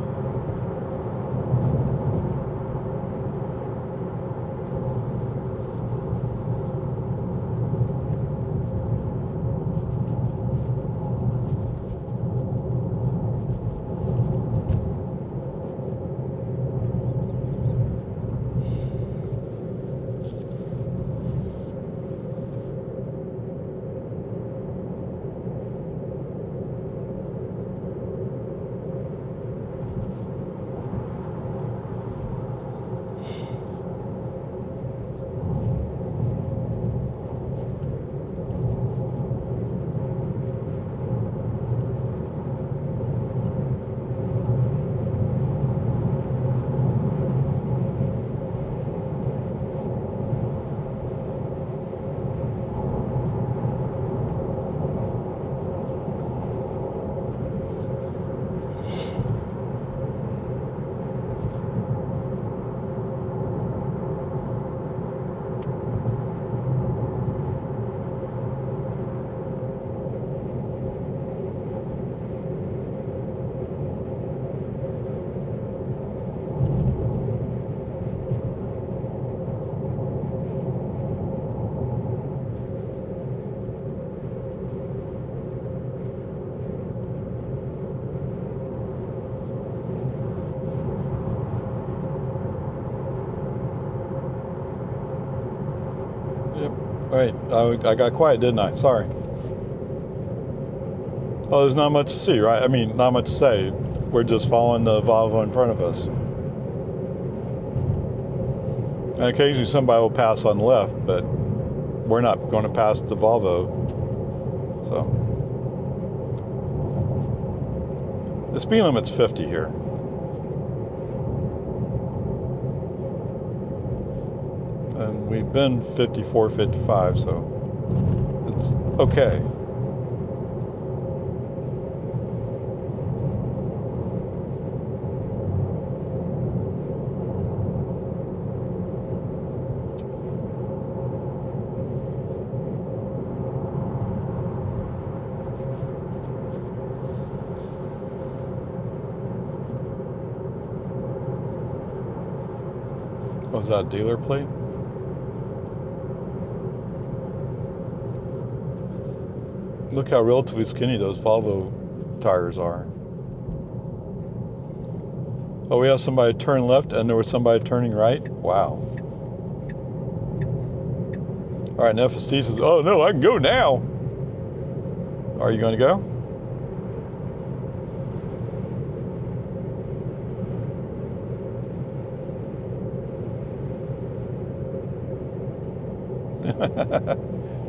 Wait, I got quiet, didn't I? Sorry. Oh, there's not much to see, right? I mean, not much to say. We're just following the Volvo in front of us. And occasionally somebody will pass on the left, but we're not going to pass the Volvo. So. The speed limit's 50 here. And we've been 54, 55, so it's okay. Was that a dealer plate? Look how relatively skinny those Volvo tires are. Oh, we have somebody turn left and there was somebody turning right? Wow. All right, and FSD says, oh no, I can go now. Are you going to go?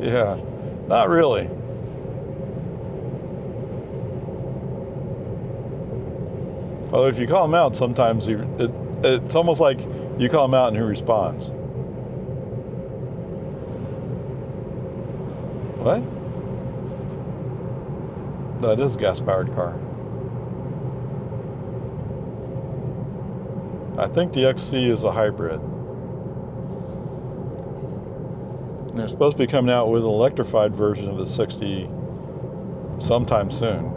Yeah, not really. Although if you call him out, sometimes it's almost like you call him out and he responds. What? That is a gas-powered car. I think the XC is a hybrid. They're supposed to be coming out with an electrified version of the 60 sometime soon.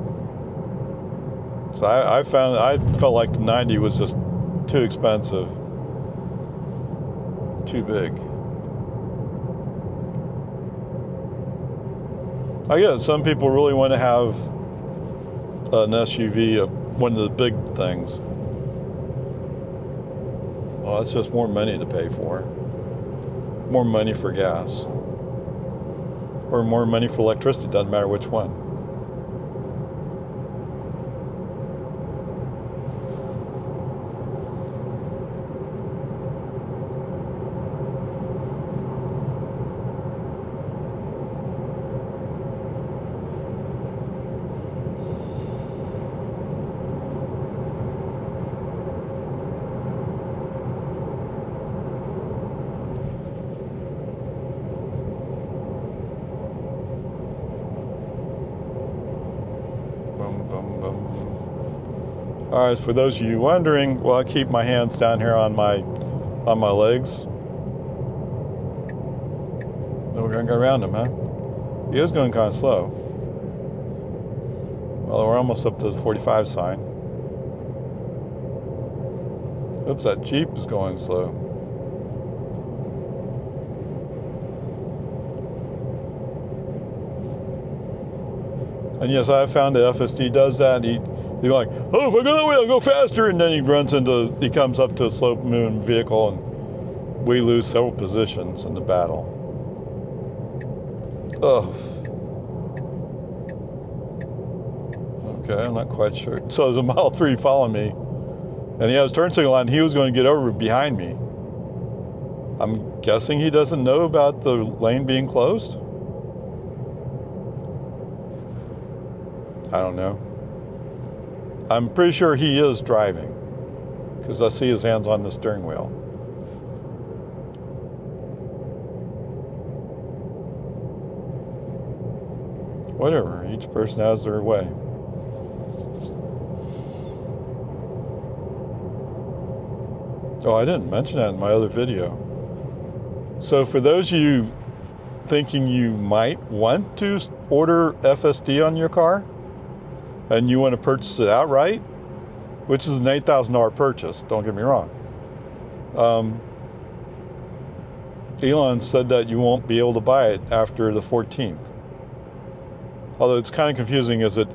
So I felt like the 90 was just too expensive, too big. I guess some people really want to have an SUV, one of the big things. Well, that's just more money to pay for. More money for gas. Or more money for electricity, doesn't matter which one. All right, for those of you wondering, well, I keep my hands down here on my legs. Then we're gonna go around him, huh? He is going kind of slow. Well, we're almost up to the 45 sign. Oops, that Jeep is going slow. And yes, I found that FSD does that. He's like, oh, if I go that way, I'll go faster. And then he comes up to a slow moving vehicle and we lose several positions in the battle. Oh. Okay, I'm not quite sure. So there's a Model 3 following me. And he has turn signal on. He was going to get over behind me. I'm guessing he doesn't know about the lane being closed. I don't know. I'm pretty sure he is driving because I see his hands on the steering wheel. Whatever, each person has their way. Oh, I didn't mention that in my other video. So for those of you thinking you might want to order FSD on your car, and you want to purchase it outright, which is an $8,000 purchase, don't get me wrong. Elon said that you won't be able to buy it after the 14th. Although it's kind of confusing, is it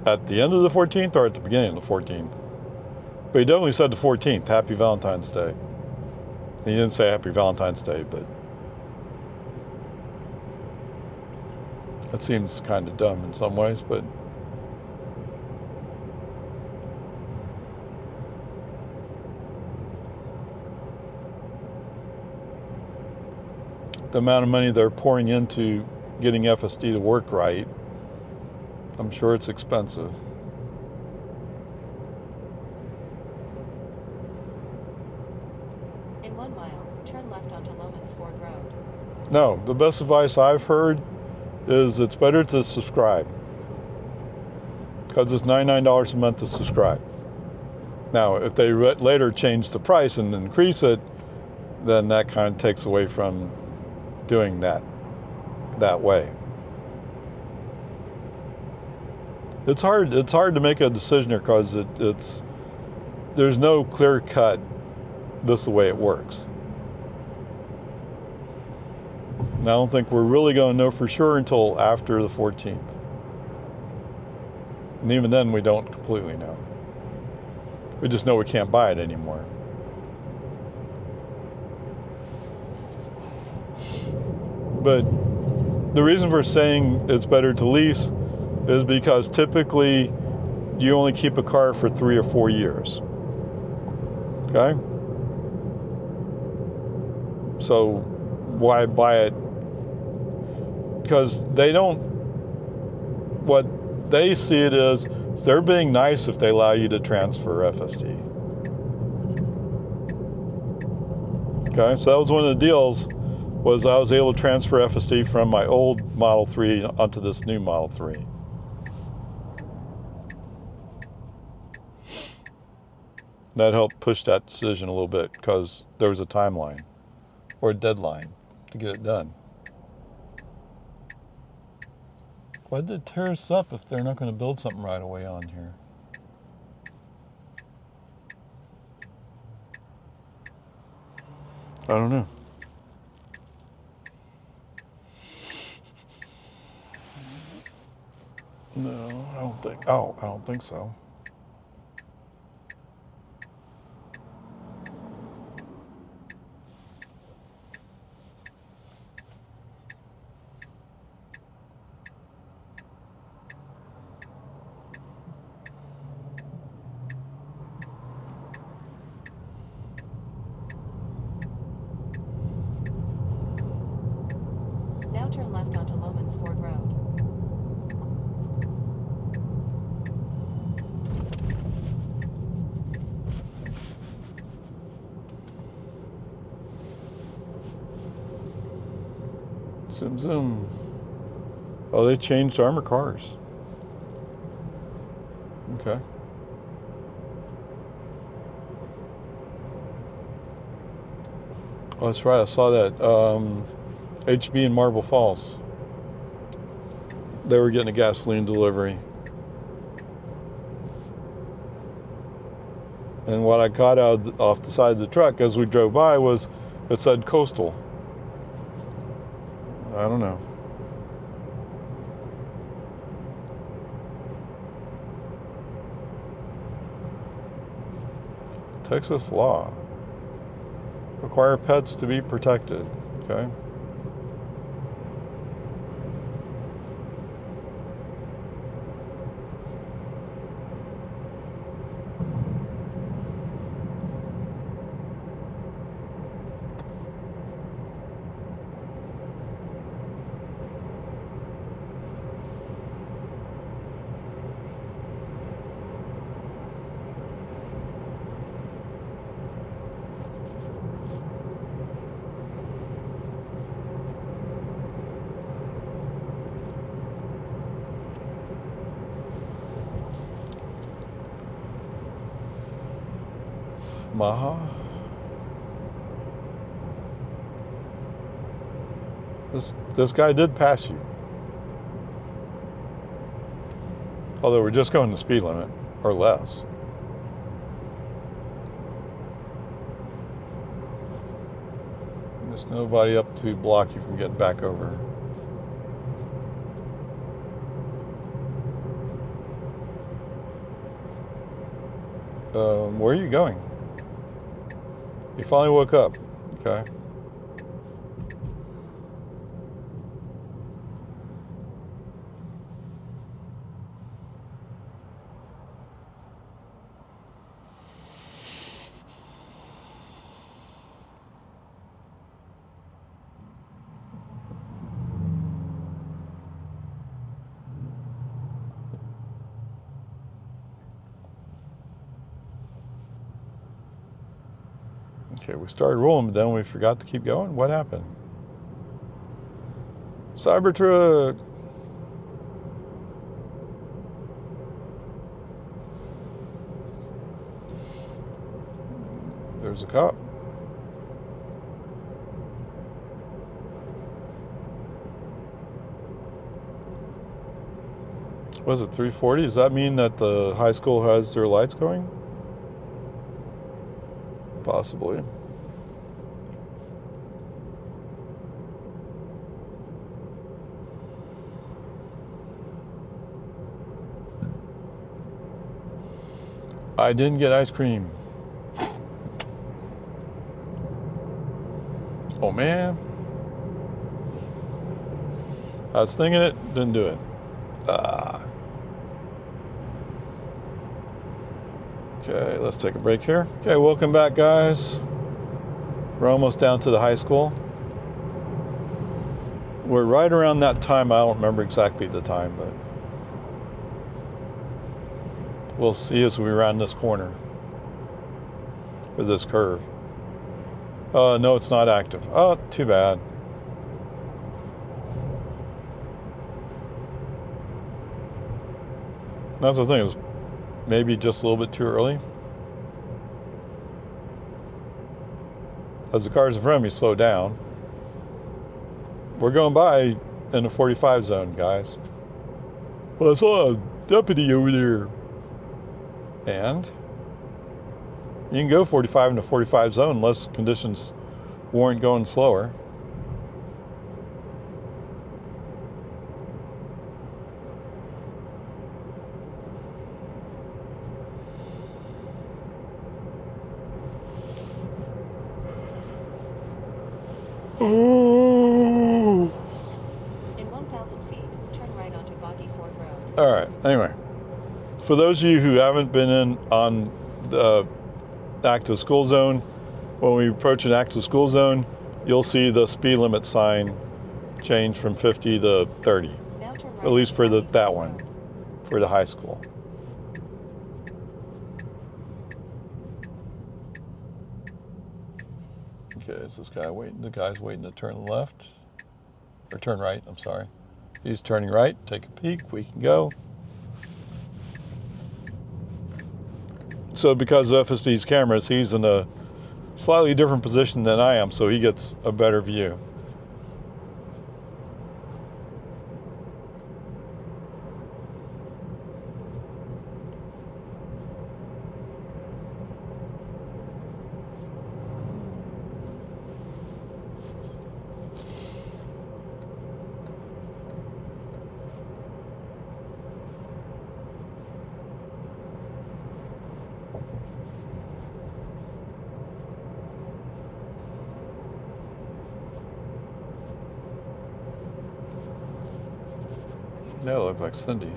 at the end of the 14th or at the beginning of the 14th? But he definitely said the 14th, Happy Valentine's Day. He didn't say Happy Valentine's Day, but That seems kind of dumb in some ways, but the amount of money they're pouring into getting FSD to work right, I'm sure it's expensive. In 1 mile, turn left onto Loman's Ford Road. No, the best advice I've heard is it's better to subscribe, because it's $99 a month to subscribe. Now, if they later change the price and increase it, then that kind of takes away from doing that way. It's hard to make a decision here, because there's no clear cut, this is the way it works. And I don't think we're really going to know for sure until after the 14th. And even then, we don't completely know. We just know we can't buy it anymore. But the reason for saying it's better to lease is because typically you only keep a car for 3 or 4 years. Okay? So why buy it? Because what they see it is they're being nice if they allow you to transfer FSD. Okay, so that was one of the deals, was I was able to transfer FSD from my old Model 3 onto this new Model 3. That helped push that decision a little bit, because there was a timeline or a deadline to get it done. Why did it tear us up if they're not going to build something right away on here? I don't know. No, I don't think so. Now turn left onto Loman's Ford Road. Zoom, zoom. Oh, they changed armor cars. Okay. Oh, that's right. I saw that. HB in Marble Falls. They were getting a gasoline delivery. And what I got off the side of the truck as we drove by was, it said Coastal. I don't know. Texas law. Require pets to be protected. Okay. Maha. This guy did pass you. Although we're just going the speed limit, or less. There's nobody up to block you from getting back over. Where are you going? You finally woke up. Okay. Okay, we started rolling, but then we forgot to keep going. What happened? Cybertruck. There's a cop. Was it 340? Does that mean that the high school has their lights going? Possibly. I didn't get ice cream. Oh man. I was thinking it, didn't do it. Okay, let's take a break here. Okay, welcome back, guys. We're almost down to the high school. We're right around that time. I don't remember exactly the time, but we'll see as we round this corner or this curve. No, it's not active. Oh, too bad. That's the thing, is maybe just a little bit too early. As the cars in front of me slow down. We're going by in the 45 zone, guys. But I saw a deputy over there. And you can go 45 in the 45 zone unless conditions warrant going slower. In 1,000 feet, turn right onto Boggy Ford Road. All right. Anyway, for those of you who haven't been in on the active school zone, when we approach an active school zone, you'll see the speed limit sign change from 50 to 30. Now turn right At least for onto Boggy that Ford one, Road. for the high school. Okay, is this guy waiting? The guy's waiting to turn left, or turn right, I'm sorry. He's turning right, take a peek, we can go. So because of FSD's cameras, he's in a slightly different position than I am, so he gets a better view. That looks like Cindy.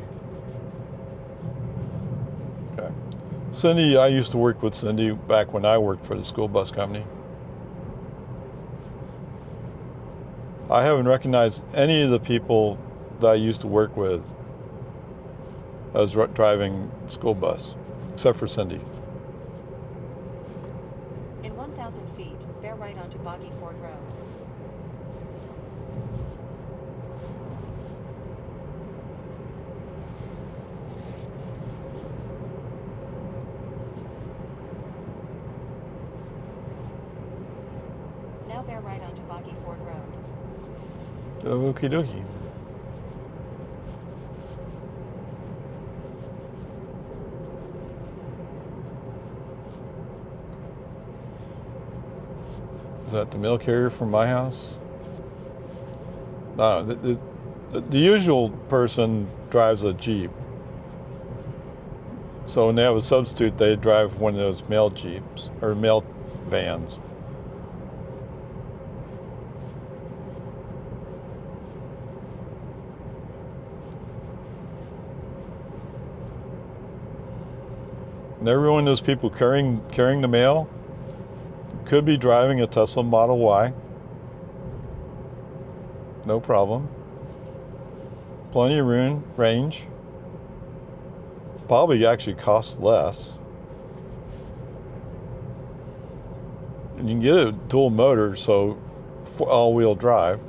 Okay. Cindy, I used to work with Cindy back when I worked for the school bus company. I haven't recognized any of the people that I used to work with as driving school bus, except for Cindy. In 1,000 feet, bear right onto Boggy Ford Road. Now bear right onto Boggy Ford Road. Okie dokie. Is that the mail carrier from my house? No, the usual person drives a Jeep. So when they have a substitute, they drive one of those mail Jeeps or mail vans. And every one of those people carrying the mail could be driving a Tesla Model Y. No problem. Plenty of room, range. Probably actually costs less. And you can get a dual motor, so all-wheel drive.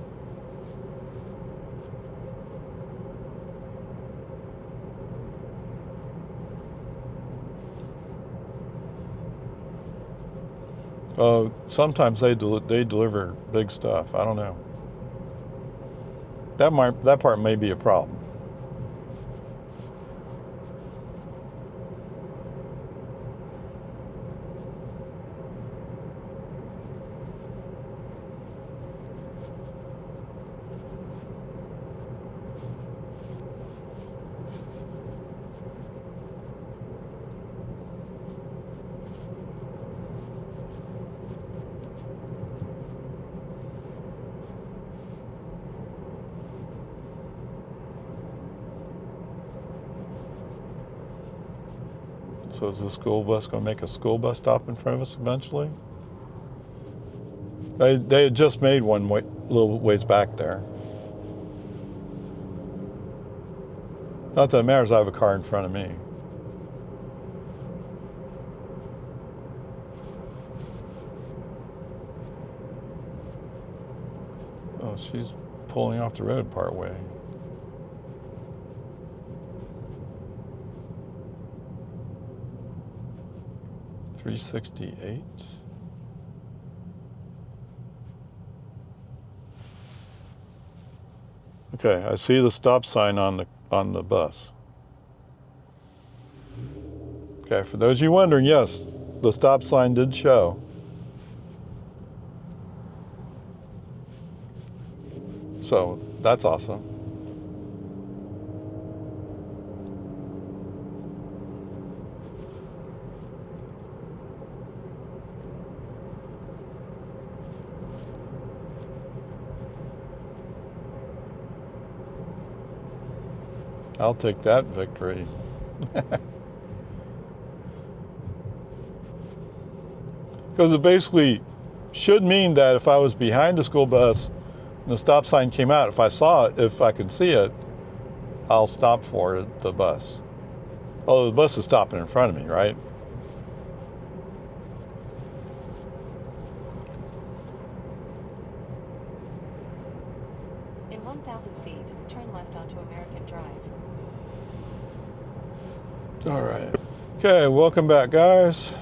Sometimes they deliver big stuff. I don't know. That part may be a problem. So is the school bus going to make a school bus stop in front of us eventually? They had just made one little ways back there. Not that it matters, I have a car in front of me. Oh, she's pulling off the road part way. $368. Okay, I see the stop sign on the bus. Okay, for those of you wondering, yes, the stop sign did show. So that's awesome. I'll take that victory. Because it basically should mean that if I was behind the school bus and the stop sign came out, if I saw it, if I could see it, I'll stop for the bus. Oh, the bus is stopping in front of me, right? In 1,000 feet, turn left onto American Drive. All right. Okay, welcome back, guys.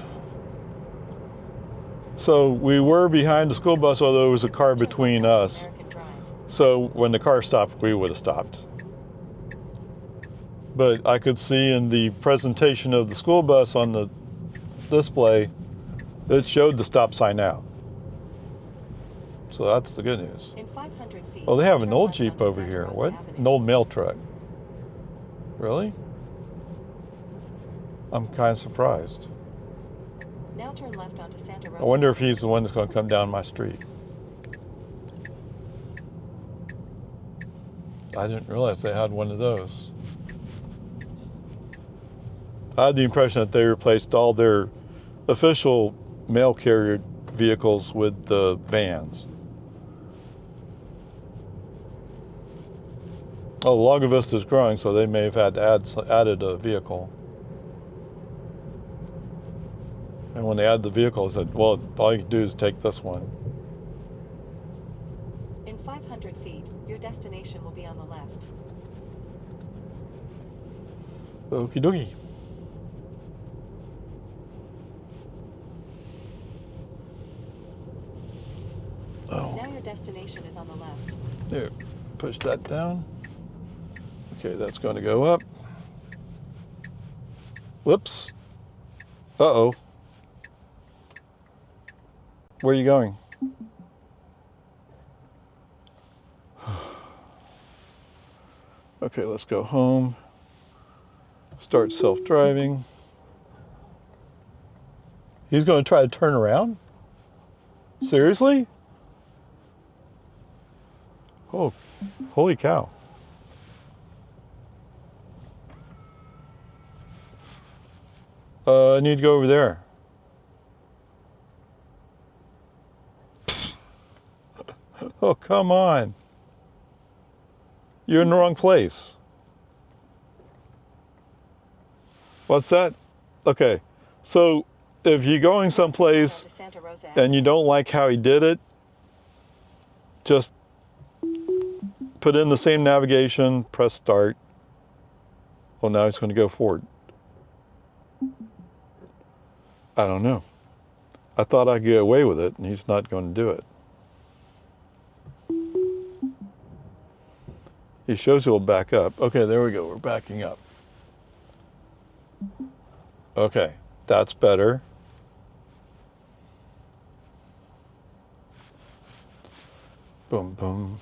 So we were behind the school bus, although there was a car between us. So when the car stopped, we would have stopped. But I could see in the presentation of the school bus on the display, it showed the stop sign out. So that's the good news. In 500 feet, Oh, they have an turn old left Jeep onto over Santa here. Rosa What? Avenue. An old mail truck. Really? I'm kind of surprised. Now turn left onto Santa Rosa. I wonder if he's the one that's going to come down my street. I didn't realize they had one of those. I had the impression that they replaced all their official mail carrier vehicles with the vans. Oh, Lago Vista's growing, so they may have had added a vehicle. And when they added the vehicle, they said, well, all you can do is take this one. In 500 feet, your destination will be on the left. Okie dokie. Oh. Now your destination is on the left. There, push that down. Okay, that's going to go up. Whoops. Uh-oh. Where are you going? Okay, let's go home. Start self-driving. He's going to try to turn around? Seriously? Oh, holy cow. I need to go over there. Oh, come on. You're in the wrong place. What's that? Okay, so if you're going someplace To Santa Rosa. and you don't like how he did it, just put in the same navigation, press start. Well, now he's going to go forward. I don't know. I thought I could get away with it, and he's not going to do it. He shows he'll back up. Okay, there we go. We're backing up. Okay, that's better. Boom, boom.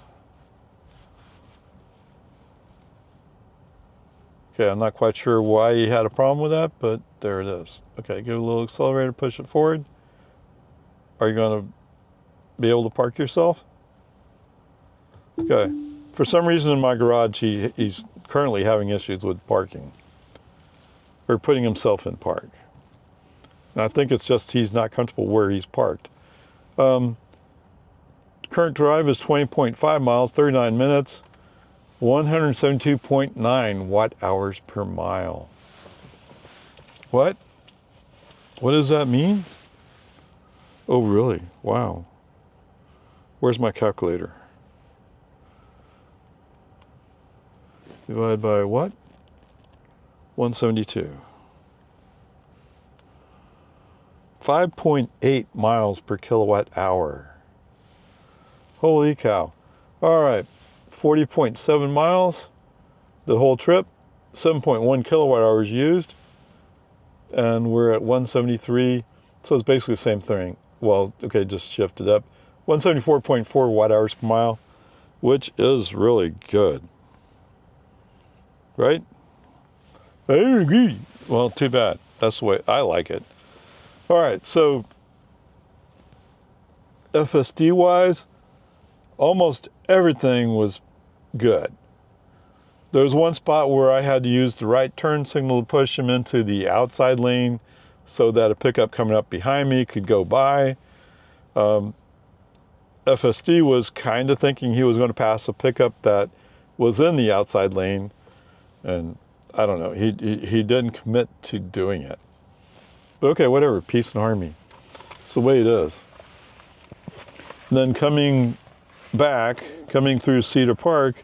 Okay, I'm not quite sure why he had a problem with that, but there it is. Okay, give it a little accelerator, push it forward. Are you going to be able to park yourself? Okay. For some reason in my garage, he's currently having issues with parking. Or putting himself in park. And I think it's just he's not comfortable where he's parked. Current drive is 20.5 miles, 39 minutes, 172.9 watt hours per mile. What? What does that mean? Oh, really? Wow. Where's my calculator? Divided by what? 172. 5.8 miles per kilowatt hour. Holy cow. All right, 40.7 miles the whole trip, 7.1 kilowatt hours used, and we're at 173, so it's basically the same thing. Well, okay, just shift it up. 174.4 watt hours per mile, which is really good. Right? I agree. Well, too bad. That's the way I like it. All right, so FSD-wise, almost everything was good. There was one spot where I had to use the right turn signal to push him into the outside lane so that a pickup coming up behind me could go by. FSD was kind of thinking he was going to pass a pickup that was in the outside lane, and I don't know, he didn't commit to doing it. But okay, whatever, peace and harmony. It's the way it is. And then coming through Cedar Park,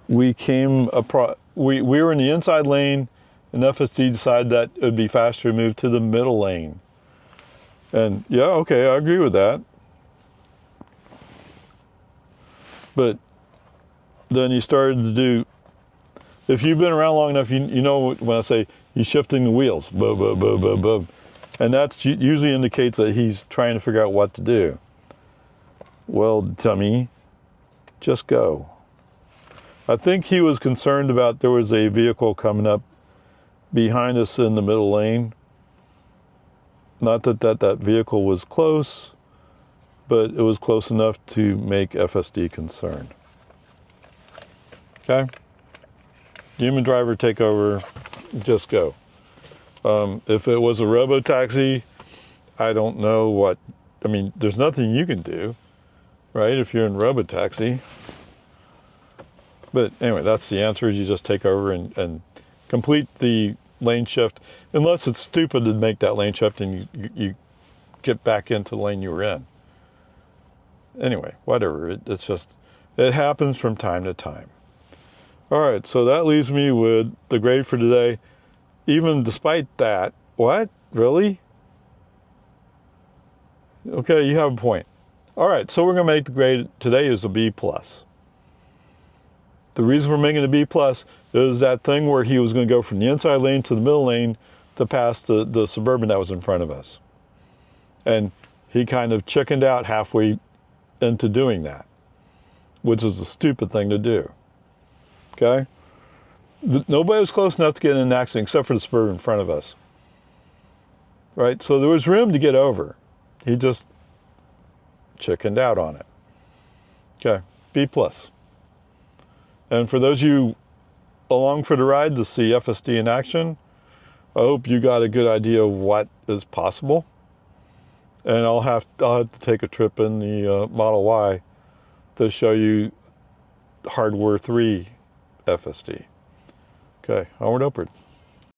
we were in the inside lane, and FSD decided that it would be faster to move to the middle lane. And yeah, okay, I agree with that. But then he started to do, if you've been around long enough, you know when I say he's shifting the wheels, boom, boom, boom, boom, boom. And that usually indicates that he's trying to figure out what to do. Well, dummy, just go. I think he was concerned about there was a vehicle coming up behind us in the middle lane. Not that vehicle was close, but it was close enough to make FSD concerned. Okay? Human driver take over, just go. If it was a robo-taxi, I don't know what, I mean, there's nothing you can do, right, if you're in robo-taxi. But anyway, that's the answer. You just take over and complete the lane shift, unless it's stupid to make that lane shift and you get back into the lane you were in. Anyway, whatever. It's just, it happens from time to time. All right, so that leaves me with the grade for today. Even despite that, what? Really? Okay, you have a point. All right, so we're going to make the grade today is a B+. The reason we're making a B+ is that thing where he was going to go from the inside lane to the middle lane to pass the Suburban that was in front of us. And he kind of chickened out halfway into doing that, which is a stupid thing to do. Okay? Nobody was close enough to get in an accident except for the Suburban in front of us. Right? So there was room to get over. He just chickened out on it. Okay, B+. And for those of you along for the ride to see FSD in action, I hope you got a good idea of what is possible. And I'll have to take a trip in the Model Y to show you Hardware 3 FSD. Okay, onward, upward.